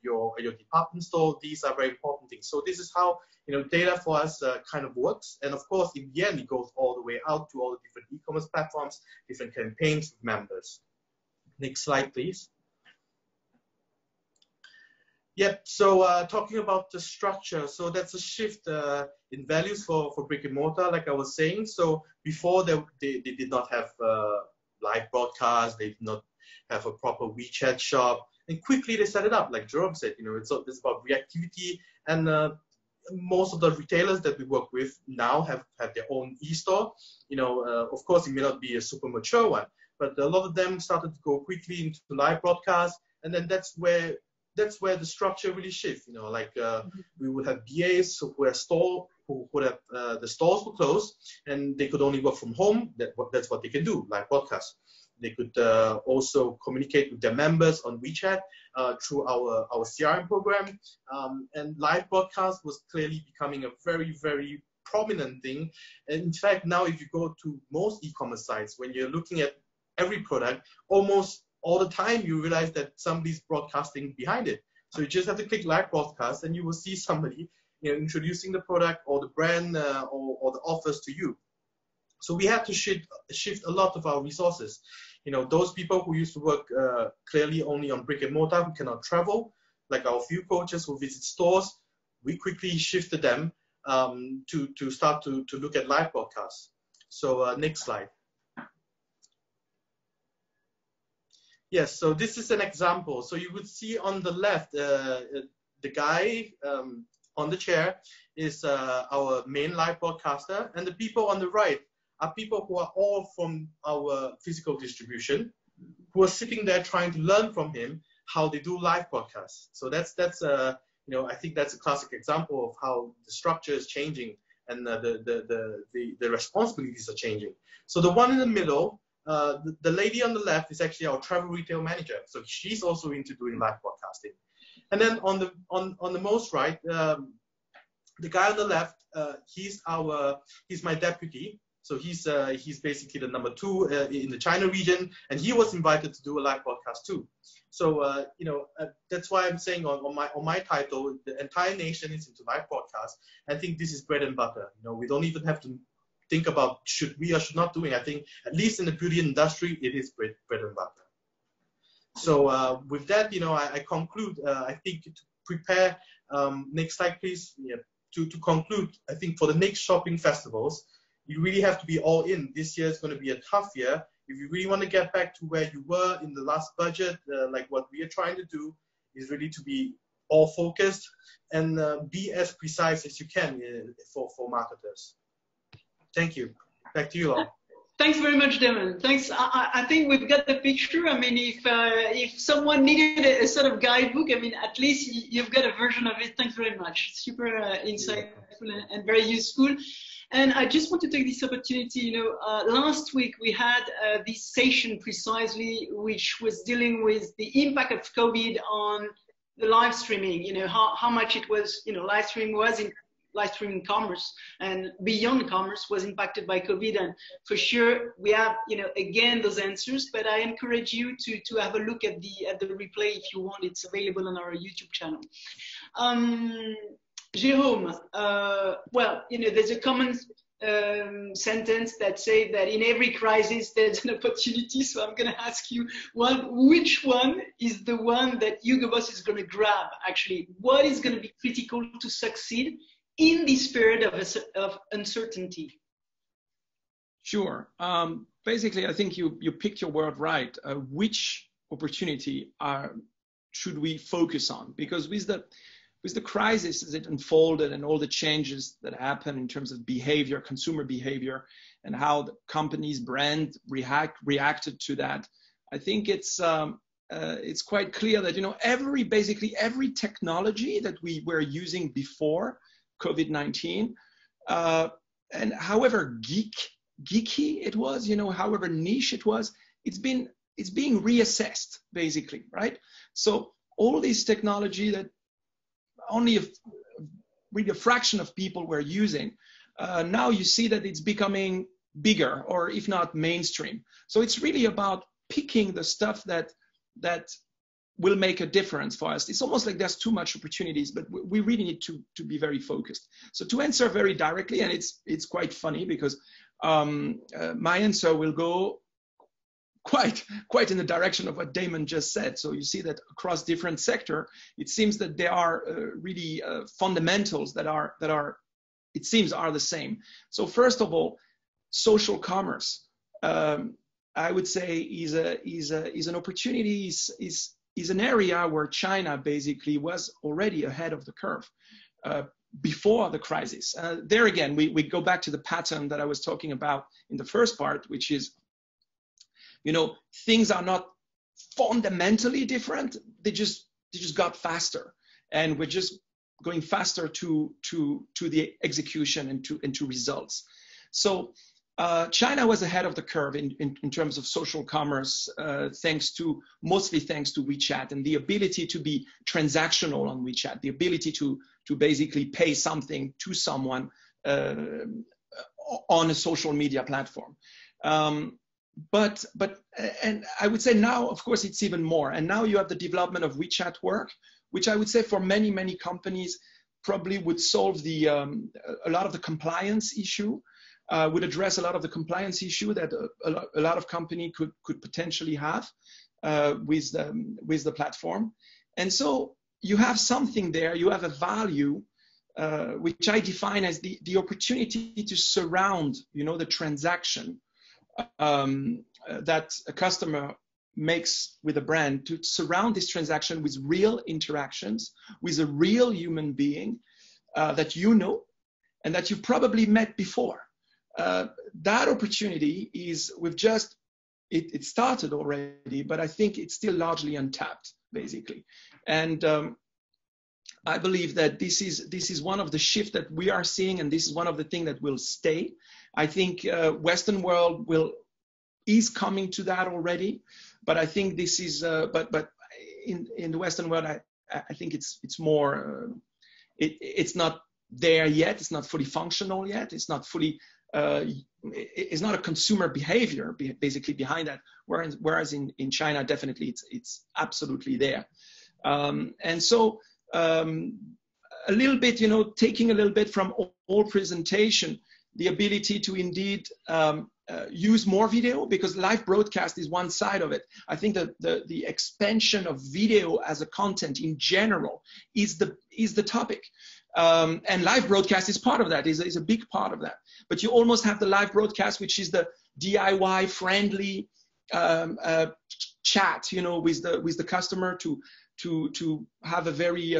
your department store. These are very important things. So this is how data for us kind of works. And of course, in the end, it goes all the way out to all the different e-commerce platforms, different campaigns with members. Next slide, please. Yep, so talking about the structure, so that's a shift in values for brick and mortar, like I was saying. So before they did not have live broadcast, they did not have a proper WeChat shop, and quickly they set it up, like Jerome said, it's about reactivity, and most of the retailers that we work with now have their own e-store. Of course, it may not be a super mature one, but a lot of them started to go quickly into live broadcast, and then that's where the structure really shifts. We would have BAs who would have the stores were closed and they could only work from home. That's what they can do, live broadcast. They could also communicate with their members on WeChat through our CRM program. And live broadcast was clearly becoming a very, very prominent thing. And in fact, now if you go to most e-commerce sites, when you're looking at every product, almost all the time you realize that somebody's broadcasting behind it. So you just have to click live broadcast and you will see somebody introducing the product or the brand or the offers to you. So we had to shift a lot of our resources. Those people who used to work clearly only on brick and mortar, who cannot travel, like our few coaches who visit stores, we quickly shifted them to start to look at live broadcasts. So next slide. Yes, so this is an example. So you would see on the left, the guy on the chair is our main live broadcaster, and the people on the right are people who are all from our physical distribution, who are sitting there trying to learn from him how they do live broadcasts. So that's I think that's a classic example of how the structure is changing and the responsibilities are changing. So the one in the middle, the lady on the left is actually our travel retail manager. So she's also into doing live broadcasting. And then on the most right, the guy on the left, he's my deputy. So he's basically the number 2 in the China region, and he was invited to do a live broadcast too. So that's why I'm saying on my title, the entire nation is into live broadcast. I think this is bread and butter. We don't even have to think about should we or should not doing. I think at least in the beauty industry, it is bread and butter. So with that, I conclude. I think to prepare, next slide please. Yeah, to conclude, I think for the next shopping festivals, you really have to be all in. This year is going to be a tough year. If you really want to get back to where you were in the last budget, like what we are trying to do, is really to be all focused and be as precise as you can for marketers. Thank you. Back to you all. Thanks very much, Damon. Thanks. I think we've got the picture. I mean, if someone needed a sort of guidebook, I mean, at least you've got a version of it. Thanks very much. Super insightful and very useful. And I just want to take this opportunity, last week we had this session precisely, which was dealing with the impact of COVID on the live streaming, how much it was, live streaming commerce and beyond commerce was impacted by COVID. And for sure, we have, again, those answers, but I encourage you to have a look at the replay if you want. It's available on our YouTube channel. Jérôme, there's a common sentence that says that in every crisis there's an opportunity. So I'm going to ask you, which one is the one that Hugo Boss is going to grab? Actually, what is going to be critical to succeed in this period of uncertainty? Sure. Basically, I think you picked your word right. Which opportunity should we focus on? Because with the crisis as it unfolded and all the changes that happened in terms of behavior, consumer behavior, and how the company's brand reacted to that, I think it's quite clear that basically every technology that we were using before COVID-19, and however geeky it was, however niche it was, it's being reassessed basically, right? So all this technology that only really a fraction of people were using, now you see that it's becoming bigger, or if not mainstream. So it's really about picking the stuff that will make a difference for us. It's almost like there's too much opportunities, but we really need to be very focused. So to answer very directly, and it's quite funny because my answer will go quite in the direction of what Damon just said. So you see that across different sector, it seems that there are really fundamentals that are it seems are the same. So first of all, social commerce, I would say is an opportunity, is an area where China basically was already ahead of the curve. before the crisis. There again, we go back to the pattern that I was talking about in the first part, which is, things are not fundamentally different. They just got faster, and we're just going faster to the execution and to results. So China was ahead of the curve in terms of social commerce, mostly thanks to WeChat and the ability to be transactional on WeChat, the ability to basically pay something to someone on a social media platform. But I would say now, of course, it's even more. And now you have the development of WeChat Work, which I would say for many, many companies probably would solve a lot of the compliance issue. Would address a lot of the compliance issue that a lot of company could potentially have with the platform. And so you have something there, you have a value, which I define as the opportunity to surround, the transaction that a customer makes with a brand, to surround this transaction with real interactions, with a real human being that and that you probably met before. That opportunity is, it started already, but I think it's still largely untapped, basically. And I believe that this is one of the shifts that we are seeing, and this is one of the things that will stay. I think Western world is coming to that already, but I think this is, but in the Western world, I think it's more, it's not there yet. It's not fully functional yet. It's not fully. It's not a consumer behavior basically behind that, whereas in China definitely it's absolutely there. And so a little bit, taking a little bit from all presentation, the ability to indeed use more video, because live broadcast is one side of it. I think that the expansion of video as a content in general is the topic. And live broadcast is part of that, is a big part of that. But you almost have the live broadcast, which is the DIY friendly chat, with the customer to have a very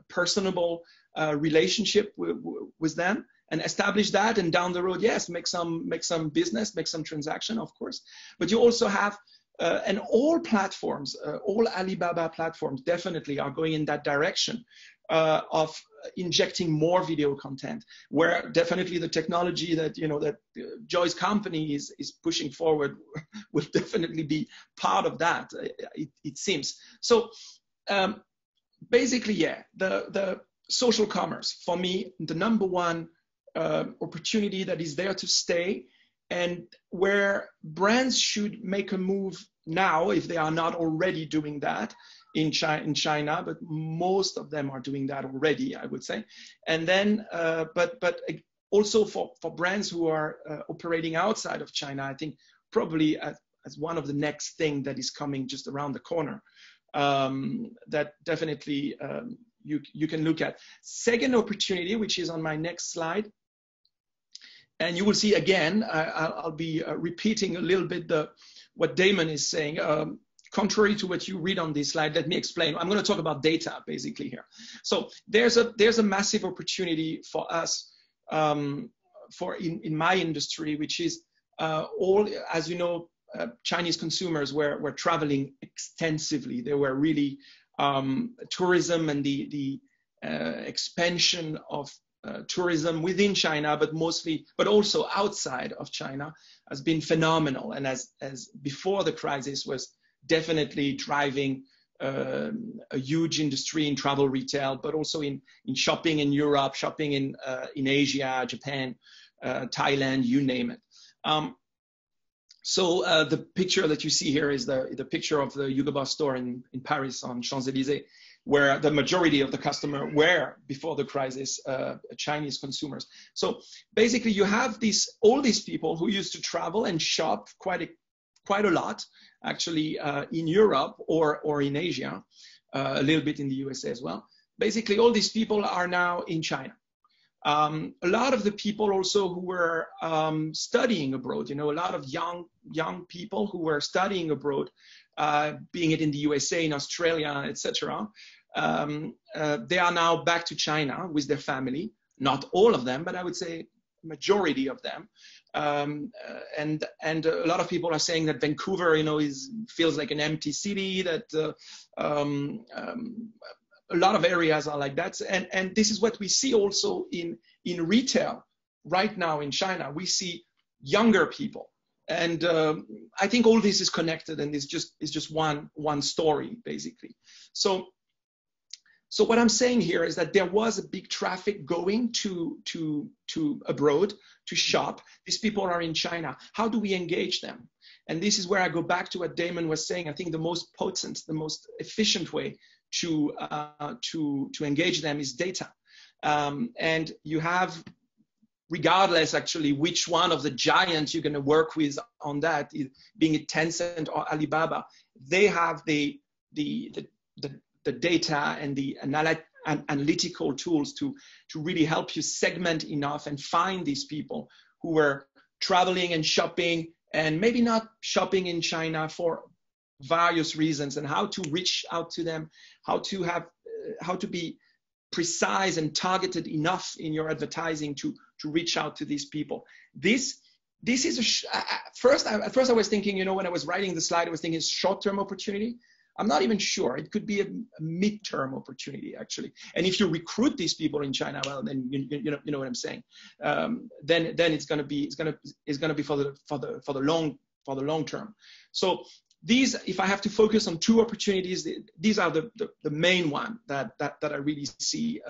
personable relationship with them, and establish that. And down the road, yes, make some business, make some transaction, of course. But you also have and all platforms, all Alibaba platforms definitely are going in that direction of injecting more video content, where definitely the technology that that Joy's company is pushing forward will definitely be part of that. It seems so. Basically, yeah, the social commerce for me, the number one opportunity that is there to stay, and where brands should make a move now if they are not already doing that in China, but most of them are doing that already, I would say. And then, but also for brands who are operating outside of China, I think probably as one of the next thing that is coming just around the corner, that definitely you can look at. Second opportunity, which is on my next slide, and you will see again, I'll be repeating a little bit what Damon is saying. Contrary to what you read on this slide, let me explain. I'm going to talk about data basically here. So there's a massive opportunity for us in my industry, which is all, as you know, Chinese consumers were traveling extensively. They were really tourism and the expansion of tourism within China, but also outside of China, has been phenomenal. And as before the crisis, was definitely driving a huge industry in travel retail, but also in shopping in Europe, shopping in Asia, Japan, Thailand, you name it. So the picture that you see here is the picture of the Hugo Boss store in Paris on Champs-Élysées, where the majority of the customer were, before the crisis, Chinese consumers. So basically you have all these people who used to travel and shop quite a lot, actually, in Europe or in Asia, a little bit in the USA as well. Basically all these people are now in China. A lot of the people also who were studying abroad, a lot of young people who were studying abroad, being it in the USA, in Australia, etc. They are now back to China with their family, not all of them, but I would say majority of them. And a lot of people are saying that Vancouver, feels like an empty city, that a lot of areas are like that. And this is what we see also in retail right now in China. We see younger people. And I think all this is connected, and it's just one story, basically. So what I'm saying here is that there was a big traffic going to abroad to shop. These people are in China. How do we engage them? And this is where I go back to what Damon was saying. I think the most potent, the most efficient way to engage them is data. And you have, regardless actually which one of the giants you're going to work with on that, being it Tencent or Alibaba, they have the data and the analytical tools to really help you segment enough and find these people who were traveling and shopping and maybe not shopping in China for various reasons, and how to reach out to them, how to be precise and targeted enough in your advertising to reach out to these people. This is at first I was thinking, when I was writing the slide, I was thinking short-term opportunity. I'm not even sure. It could be a mid-term opportunity, actually. And if you recruit these people in China, well, then you know what I'm saying. Then it's going to be for the long term. So these, if I have to focus on two opportunities, these are the main one that I really see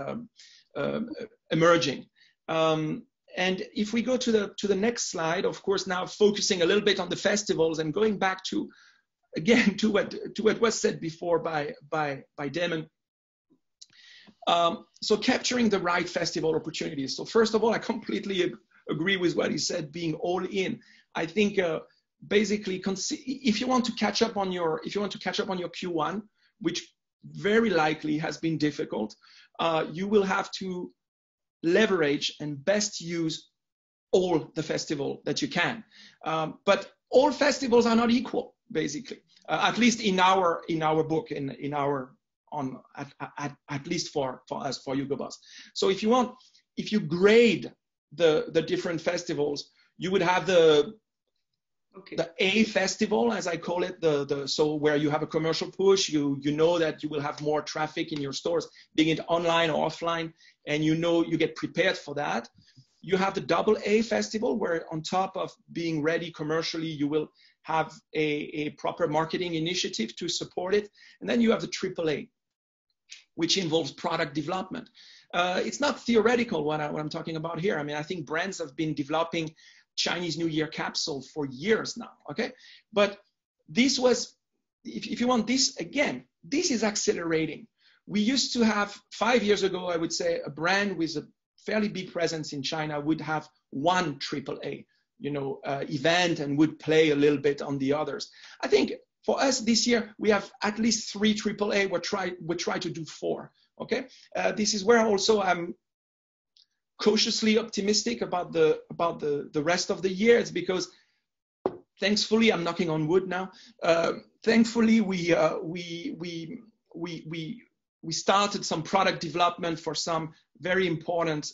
emerging. And if we go to the next slide, of course, now focusing a little bit on the festivals and going back to what was said before by Damon. So capturing the right festival opportunities. So first of all, I completely agree with what he said, being all in. I think basically, if you want to catch up on your Q1, which very likely has been difficult, you will have to leverage and best use all the festival that you can. But all festivals are not equal, basically, at least in our book, at least for us, for Hugo Boss. So if you grade the different festivals, you would have the A festival, as I call it, so where you have a commercial push, you know that you will have more traffic in your stores, being it online or offline, and you get prepared for that. You have the double A festival, where on top of being ready commercially, you will have a proper marketing initiative to support it. And then you have the triple A, which involves product development. It's not theoretical what I'm talking about here. I mean, I think brands have been developing Chinese New Year capsule for years now, okay? But this was, if you want this, again, this is accelerating. We used to have, 5 years ago, I would say, a brand with a fairly big presence in China would have one AAA, event, and would play a little bit on the others. I think for us this year, we have at least 3 AAA. We try to do 4, okay? This is where also I'm cautiously optimistic about the rest of the year. It's because, thankfully, I'm knocking on wood now. Thankfully, we started some product development for some very important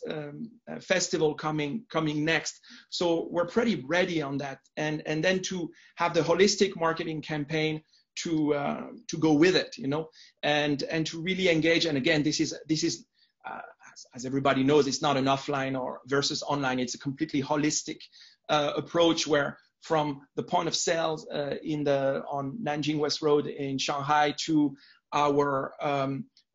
festival coming next. So we're pretty ready on that, and then to have the holistic marketing campaign to go with it, and to really engage. And again, this is as everybody knows, it's not an offline or versus online. It's a completely holistic approach, where from the point of sales on Nanjing West Road in Shanghai to our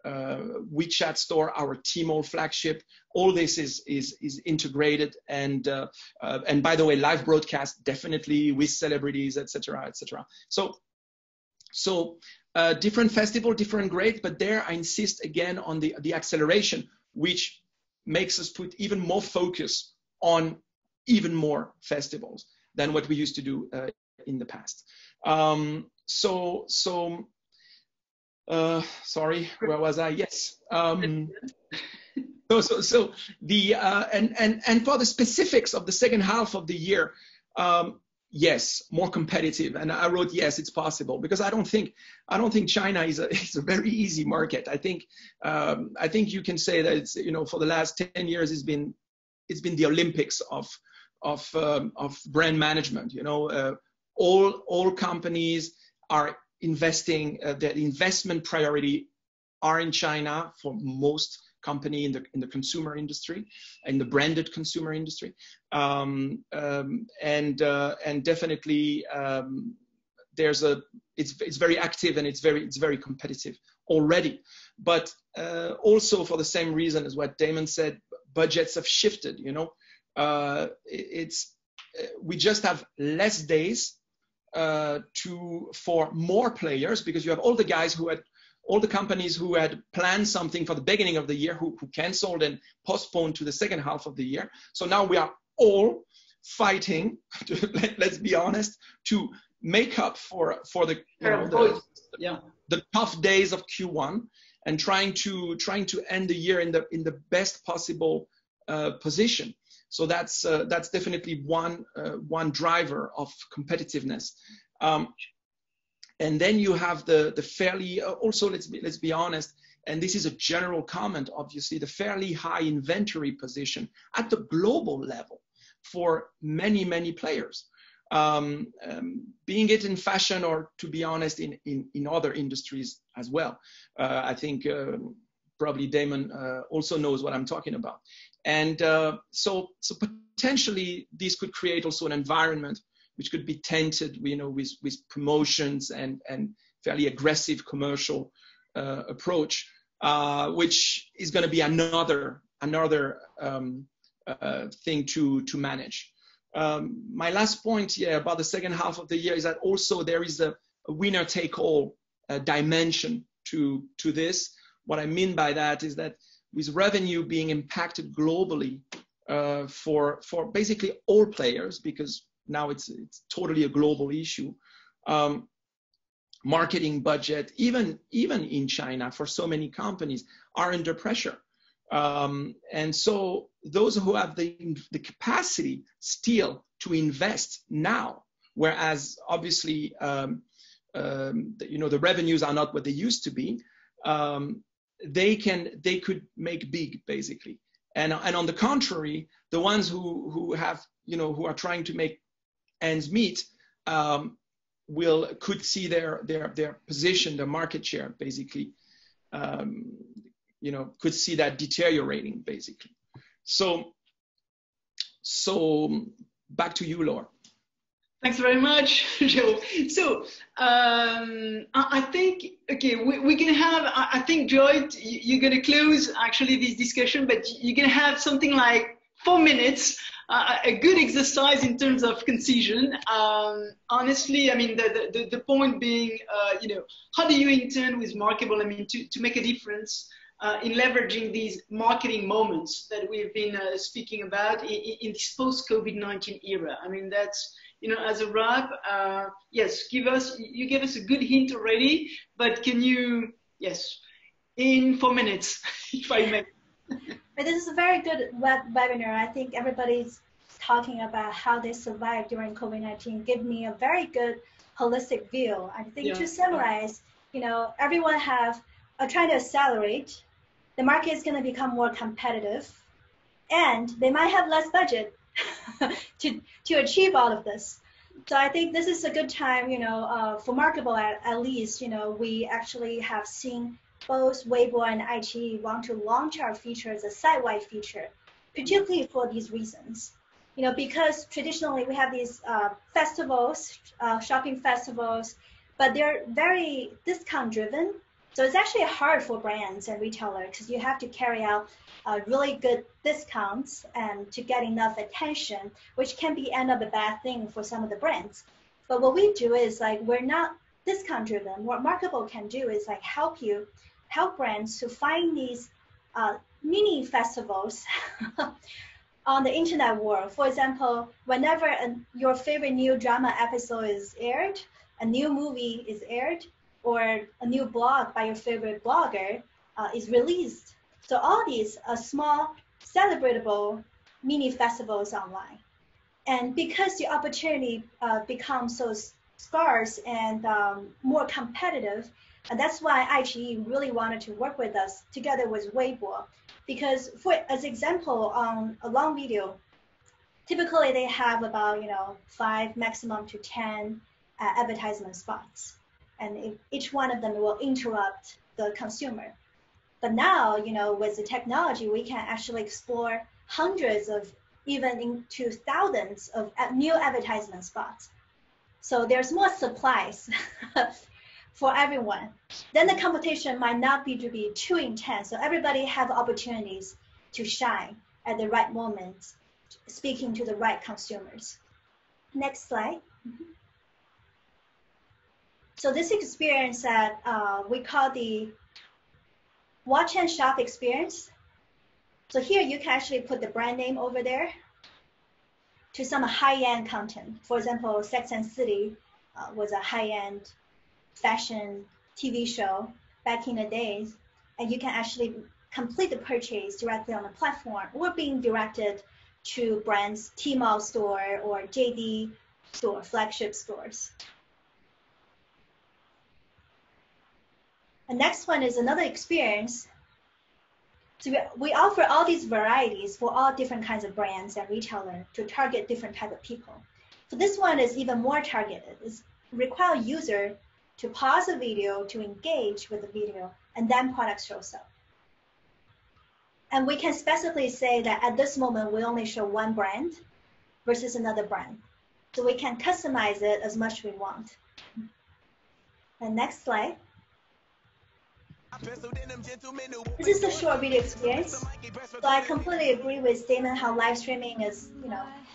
WeChat store, our Tmall flagship, all this is integrated, and by the way, live broadcast definitely with celebrities, etc., etc. So different festival, different grade, but there I insist again on the acceleration, which makes us put even more focus on even more festivals than what we used to do in the past. Sorry, where was I? Yes. So the and for the specifics of the second half of the year, yes, more competitive. And I wrote, yes, it's possible, because I don't think China is a very easy market. I think you can say that it's, for the last 10 years, it's been the Olympics of brand management. All companies are investing, their investment priority are in China for most company in the consumer industry, in the branded consumer industry, and definitely it's very active, and it's very competitive already. But also for the same reason as what Damon said, budgets have shifted. We just have less days for more players, because you have all the companies who had planned something for the beginning of the year who canceled and postponed to the second half of the year. So now we are all fighting, let's be honest, to make up for the the tough days of Q1, and trying to end the year in the best possible position. So that's definitely one driver of competitiveness. And then you have the fairly, also let's be honest, and this is a general comment, obviously, the fairly high inventory position at the global level for many players, being it in fashion, or, to be honest, in other industries as well. I think probably Damon also knows what I'm talking about. And so potentially this could create also an environment which could be tainted, with promotions and fairly aggressive commercial approach, which is going to be another thing to manage. My last point, about the second half of the year, is that also there is a winner-take-all dimension to this. What I mean by that is that with revenue being impacted globally for basically all players, because now it's totally a global issue. Marketing budget, even in China, for so many companies, are under pressure. And so those who have the capacity still to invest now, whereas obviously the revenues are not what they used to be, they could make big, basically. And on the contrary, the ones who have who are trying to make ends meet could see their position, their market share, basically, could see that deteriorating, basically. So back to you, Laura. Thanks very much, Joe. So I think, okay, we're going to have, I think, Joy, you're going to close actually this discussion, but you're going to have something like 4 minutes, a good exercise in terms of concision. Honestly, I mean, the point being, how do you intend with Markable, to make a difference in leveraging these marketing moments that we've been speaking about in this post-COVID-19 era? I mean, that's, as a wrap, yes, you gave us a good hint already, but can you, yes, in 4 minutes, if I may. But this is a very good webinar. I think everybody's talking about how they survived during COVID-19. Give me a very good holistic view. I think to summarize, everyone trying to accelerate. The market is going to become more competitive, and they might have less budget to achieve all of this. So I think this is a good time, for Markable at least, we actually have seen both Weibo and iQIYI want to launch our feature as a site-wide feature, particularly for these reasons. Because traditionally we have these festivals, shopping festivals, but they're very discount-driven. So it's actually hard for brands and retailers because you have to carry out really good discounts and to get enough attention, which can end up a bad thing for some of the brands. But what we do is we're not discount-driven. What Markable can do is help brands to find these mini festivals on the internet world. For example, whenever your favorite new drama episode is aired, a new movie is aired, or a new blog by your favorite blogger is released. So all these are small, celebratable mini festivals online. And because the opportunity becomes so scarce and more competitive, and that's why iQIYI really wanted to work with us together with Weibo. Because as example, on a long video, typically they have about 5 maximum to 10 advertisement spots, and each one of them will interrupt the consumer. But now, with the technology, we can actually explore hundreds of, even into thousands of new advertisement spots. So there's more supplies for everyone. Then the competition might not be to be too intense. So everybody have opportunities to shine at the right moment, speaking to the right consumers. Next slide. So this experience that we call the watch and shop experience. So here you can actually put the brand name over there to some high-end content. For example, Sex and the City was a high-end fashion TV show back in the days, and you can actually complete the purchase directly on the platform or being directed to brands Tmall store or JD store, flagship stores. The next one is another experience. So we offer all these varieties for all different kinds of brands and retailers to target different type of people. So this one is even more targeted. It requires user to pause the video, to engage with the video, and then product shows up. And we can specifically say that at this moment, we only show one brand versus another brand. So we can customize it as much as we want. And next slide. This is the short video experience. So I completely agree with Damon how live streaming is,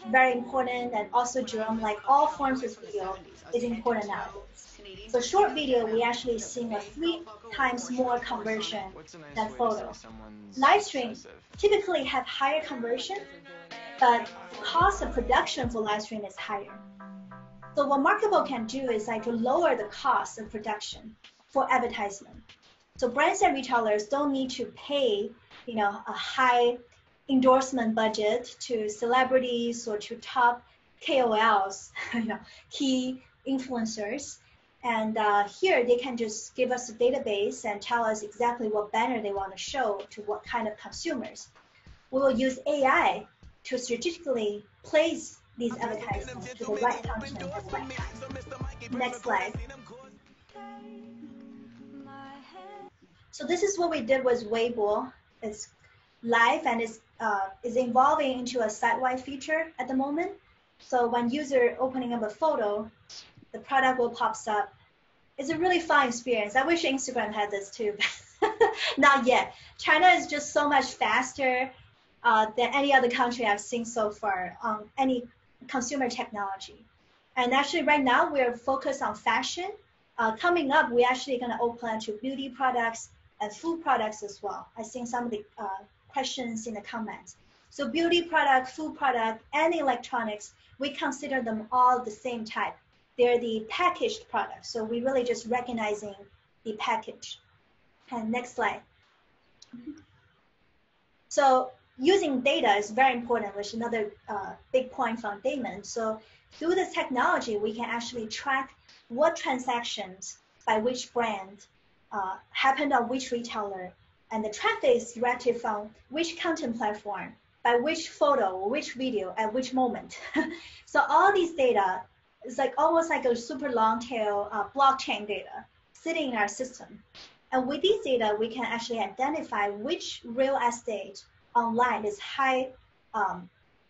very important, and also Jerome, like all forms of video is important nowadays. So short video, we actually seeing a 3 times more conversion than photo. Live stream typically have higher conversion, but the cost of production for live stream is higher. So what Marketable can do is like to lower the cost of production for advertisement. So brands and retailers don't need to pay, a high endorsement budget to celebrities or to top KOLs, key influencers. And here they can just give us a database and tell us exactly what banner they want to show to what kind of consumers. We will use AI to strategically place these advertisements to the right content at the right time. Next slide. So this is what we did with Weibo. It's live and is evolving into a site-wide feature at the moment. So when user opening up a photo, the product will pop up. It's a really fun experience. I wish Instagram had this too, but not yet. China is just so much faster than any other country I've seen so far on any consumer technology. And actually right now we're focused on fashion. Coming up, we're actually gonna open to beauty products and food products as well. I've seen some of the questions in the comments. So beauty product, food product, and electronics, we consider them all the same type. They're the packaged products. So we're really just recognizing the package. And next slide. So using data is very important, which is another big point from Damon. So through this technology, we can actually track what transactions by which brand happened on which retailer, and the traffic is directed from which content platform, by which photo or which video at which moment. So all these data is like almost like a super long tail blockchain data sitting in our system. And with these data, we can actually identify which real estate online is high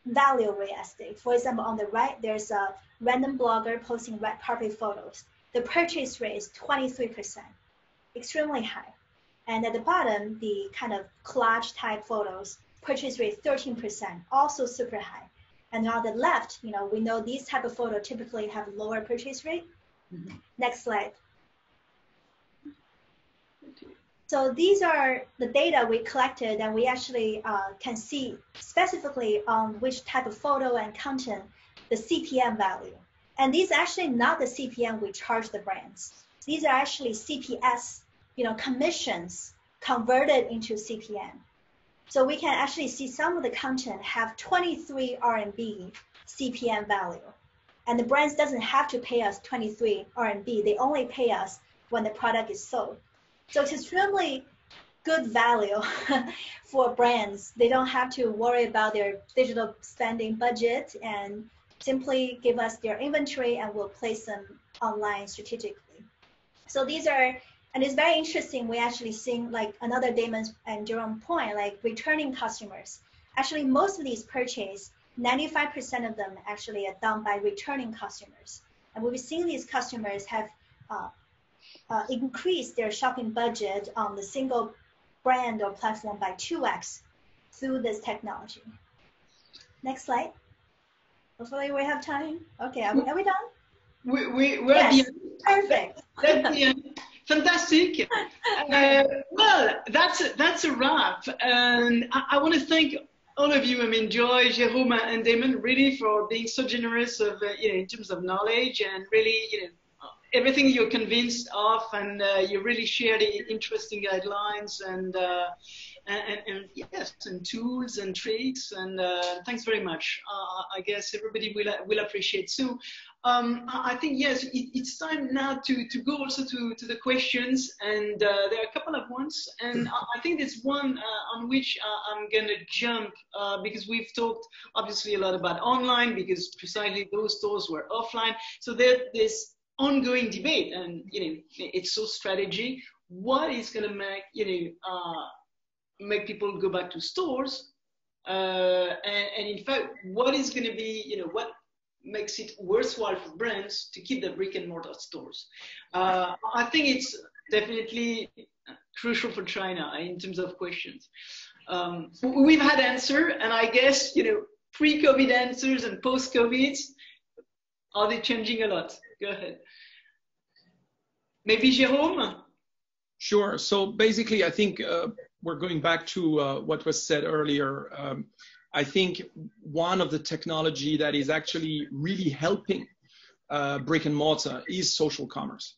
value real estate. For example, on the right, there's a random blogger posting red carpet photos. The purchase rate is 23%, extremely high. And at the bottom, the kind of collage type photos, purchase rate 13%, also super high. And on the left, we know these type of photos typically have lower purchase rate. Mm-hmm. Next slide. So these are the data we collected, and we actually can see specifically on which type of photo and content, the CPM value. And these are actually not the CPM we charge the brands. These are actually CPS, commissions converted into CPM. So we can actually see some of the content have 23 RMB CPM value. And the brands doesn't have to pay us 23 RMB. They only pay us when the product is sold. So it's extremely good value for brands. They don't have to worry about their digital spending budget and simply give us their inventory and we'll place them online strategically. So these are, and it's very interesting, we actually seeing like another Damon and Jerome point, like returning customers. Actually, most of these purchases, 95% of them actually are done by returning customers. And we've seen these customers have increased their shopping budget on the single brand or platform by 2x through this technology. Next slide. Hopefully we have time. Okay, are we done? We're yes, at the end. Perfect. That's the end. Fantastic. Well, that's a wrap. And I want to thank all of you. I mean, Joy, Jerome, and Damon, really for being so generous of, in terms of knowledge and really, everything you're convinced of, and you really share the interesting guidelines and yes, and tools and tricks, and thanks very much. I guess everybody will appreciate. So I think yes, it's time now to go also to the questions, and there are a couple of ones, and I think there's one on which I'm gonna jump because we've talked obviously a lot about online because precisely those stores were offline. So there's ongoing debate, and it's so strategy. What is going to make make people go back to stores, and in fact, what is going to be what makes it worthwhile for brands to keep the brick and mortar stores? I think it's definitely crucial for China in terms of questions. We've had answer, and I guess pre-COVID answers and post-COVID, are they changing a lot? Go ahead. Maybe Jerome? Sure. So basically, I think we're going back to what was said earlier. I think one of the technology that is actually really helping brick and mortar is social commerce.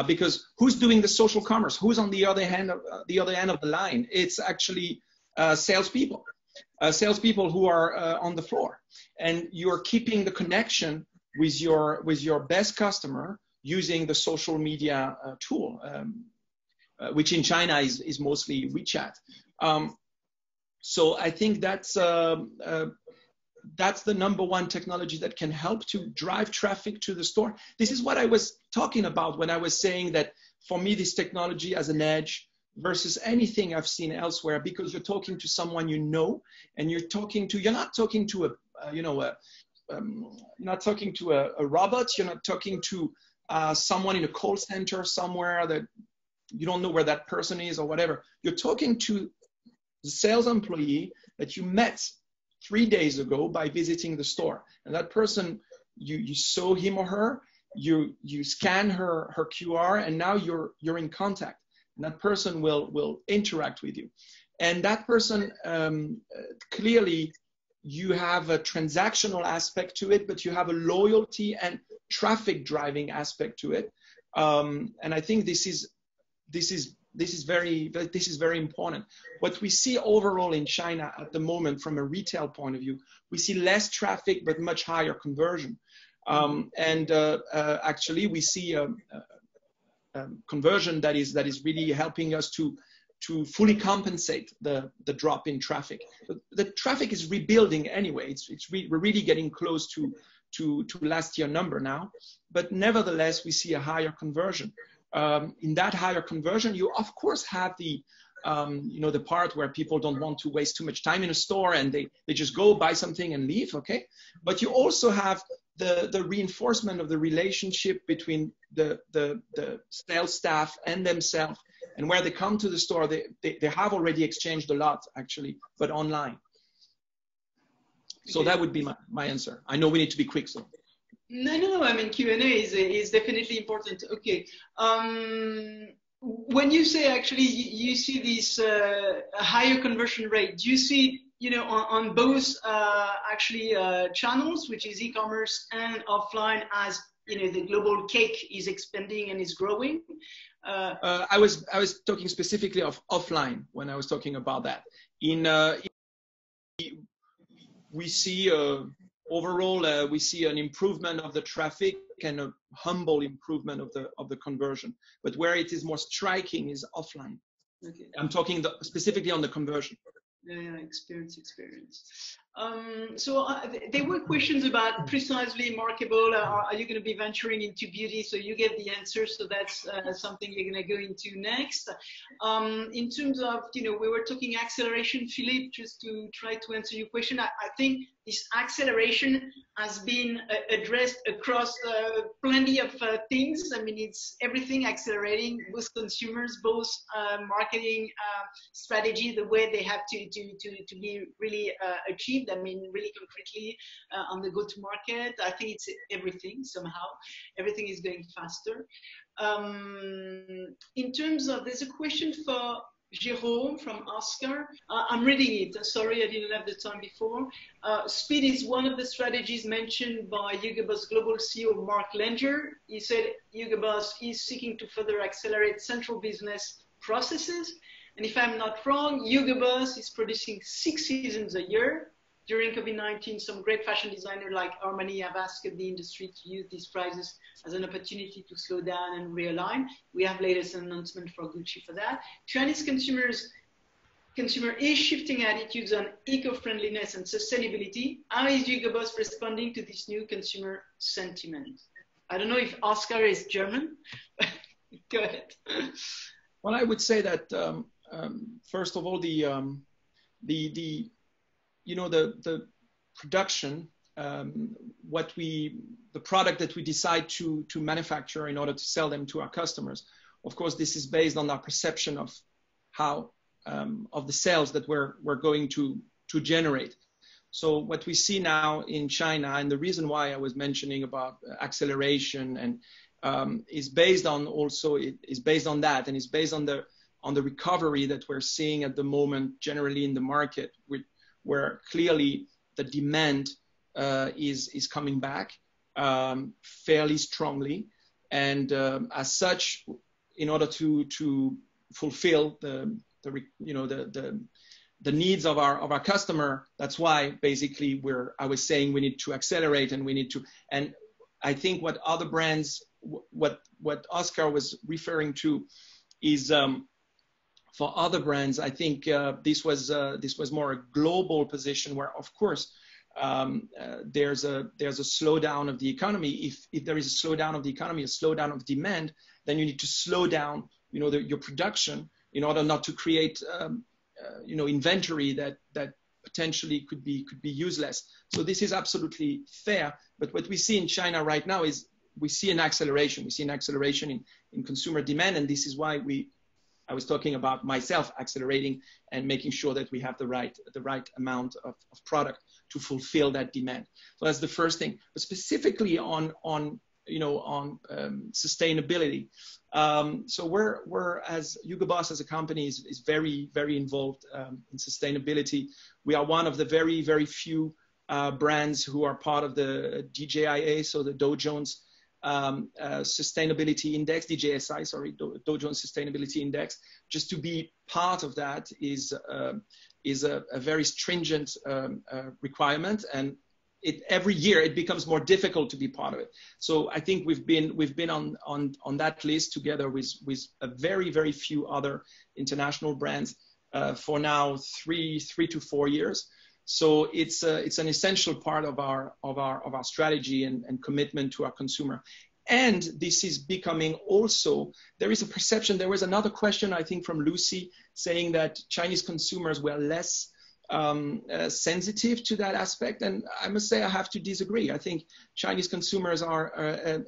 Because who's doing the social commerce? Who's on the other end of the line? It's actually salespeople. Salespeople who are on the floor, and you're keeping the connection with your best customer using the social media tool, which in China is mostly WeChat. So I think that's the number one technology that can help to drive traffic to the store. This is what I was talking about when I was saying that for me this technology has an edge versus anything I've seen elsewhere, because you're talking to someone and you're not talking to you're not talking to a robot. You're not talking to someone in a call center somewhere that you don't know where that person is or whatever. You're talking to the sales employee that you met 3 days ago by visiting the store. And that person, you saw him or her, you scan her QR, and now you're in contact. And that person will interact with you. And that person, clearly, you have a transactional aspect to it, but you have a loyalty and traffic driving aspect to it. And I think this is very important. What we see overall in China at the moment, from a retail point of view, we see less traffic but much higher conversion. Actually, we see conversion that is really helping us to fully compensate the drop in traffic. The traffic is rebuilding anyway. We're really getting close to last year number now, but nevertheless we see a higher conversion. In that higher conversion, you of course have the the part where people don't want to waste too much time in a store and they just go buy something and leave, okay? But you also have the reinforcement of the relationship between the sales staff and themselves, and where they come to the store, they have already exchanged a lot actually, but online. So that would be my answer. I know we need to be quick, so. No. I mean, Q&A is definitely important. Okay. When you say actually you see this higher conversion rate, do you see on both channels, which is e-commerce and offline, as the global cake is expanding and is growing? I was talking specifically of offline when I was talking about that. We see overall, we see an improvement of the traffic and a humble improvement of the conversion. But where it is more striking is offline. Okay. I'm talking specifically on the conversion. Yeah, experience. So there were questions about precisely Markable. Are you going to be venturing into beauty? So you gave the answer. So that's something you're going to go into next. In terms of, we were talking acceleration, Philippe, just to try to answer your question. I think this acceleration has been addressed across plenty of things. I mean, it's everything accelerating, both consumers, both marketing strategy, the way they have to be really achieved. I mean, really concretely on the go-to-market. I think it's everything somehow. Everything is going faster. In terms of, there's a question for Jérôme from Oscar. I'm reading it. Sorry, I didn't have the time before. Speed is one of the strategies mentioned by Hugo Boss Global CEO Mark Langer. He said Hugo Boss is seeking to further accelerate central business processes. And if I'm not wrong, Hugo Boss is producing 6 seasons a year. During COVID-19, some great fashion designers like Armani have asked the industry to use these crises as an opportunity to slow down and realign. We have latest announcement for Gucci for that. Chinese consumer is shifting attitudes on eco-friendliness and sustainability. How is Hugo Boss responding to this new consumer sentiment? I don't know if Oscar is German. Go ahead. Well, I would say that first of all, the production, the product that we decide to manufacture in order to sell them to our customers. Of course, this is based on our perception of how of the sales that we're going to generate. So what we see now in China, and the reason why I was mentioning about acceleration and is based on that, and is based on the recovery that we're seeing at the moment generally in the market, where clearly the demand is coming back fairly strongly, and as such, in order to fulfill the needs of our customer, that's why basically I was saying we need to accelerate, and I think what other brands, what Oscar was referring to is. For other brands, I think this was more a global position where, of course, there's a slowdown of the economy. If there is a slowdown of the economy, a slowdown of demand, then you need to slow down, your production in order not to create, inventory that potentially could be useless. So this is absolutely fair. But what we see in China right now is we see an acceleration. We see an acceleration in consumer demand, and this is why I was talking about myself accelerating and making sure that we have the right amount of product to fulfill that demand. So that's the first thing. But specifically on sustainability. So we're as Hugo Boss as a company is very, very involved in sustainability. We are one of the very, very few brands who are part of the DJIA, so the Dow Jones Sustainability Index, DJSI, sorry, Dow Jones Sustainability Index. Just to be part of that is a very stringent requirement, and every year it becomes more difficult to be part of it. So I think we've been on that list together with a very, very few other international brands for now 3 to 4 years. So it's an essential part of our strategy and commitment to our consumer. And this is becoming also, there is a perception, there was another question, I think, from Lucy saying that Chinese consumers were less sensitive to that aspect. And I must say I have to disagree. I think Chinese consumers are,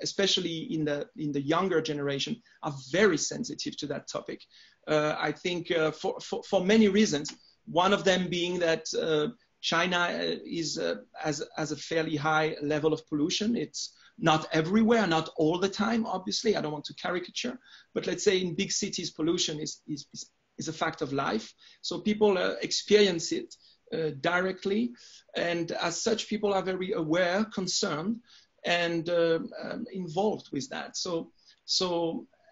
especially in the younger generation, are very sensitive to that topic. I think for many reasons, one of them being that China has a fairly high level of pollution. It's not everywhere, not all the time, obviously. I don't want to caricature, but let's say in big cities, pollution is a fact of life. So people experience it directly. And as such, people are very aware, concerned, and involved with that.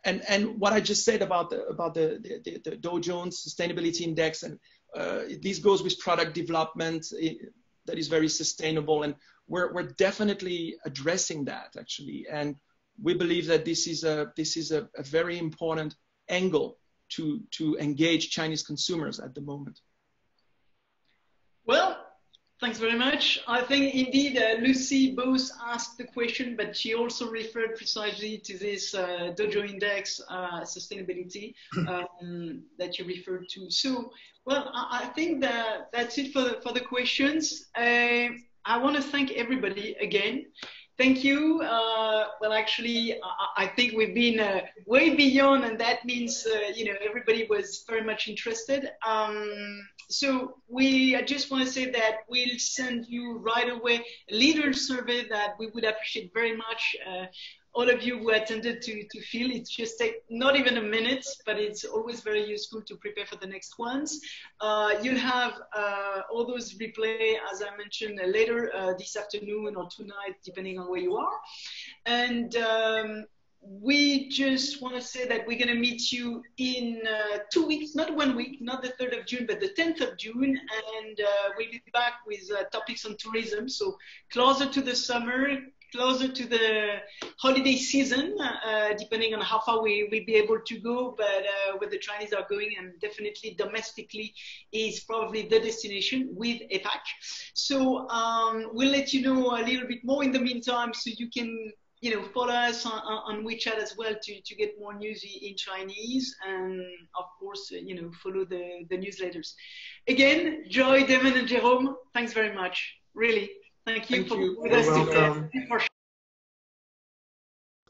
And what I just said about the Dow Jones Sustainability Index, and this goes with product development. that is very sustainable, and we're definitely addressing that actually, and we believe that this is a very important angle to engage Chinese consumers at the moment. Well, thanks very much. I think indeed Lucy both asked the question, but she also referred precisely to this Dow Jones Index sustainability that you referred to. So, well, I think that that's it for the questions. I want to thank everybody again. Thank you. Well, actually, I think we've been way beyond, and that means, everybody was very much interested. So I just want to say that we'll send you right away a little survey that we would appreciate very much. All of you who attended to fill. It just take not even a minute, but it's always very useful to prepare for the next ones. You'll have all those replay, as I mentioned, later this afternoon or tonight, depending on where you are. And we just want to say that we're going to meet you in 2 weeks, not 1 week, not the 3rd of June, but the 10th of June. And we'll be back with topics on tourism. So closer to the summer, closer to the holiday season, depending on how far we'll be able to go, but where the Chinese are going, and definitely domestically is probably the destination with APAC. So we'll let you know a little bit more in the meantime, so you can follow us on WeChat as well to get more news in Chinese, and of course, follow the newsletters. Again, Joy, Damon, and Jerome, thanks very much. Really. Thank you for being with us today.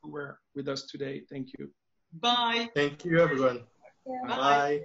Who were with us today. Thank you. Bye. Thank you, everyone. Yeah. Bye. Bye.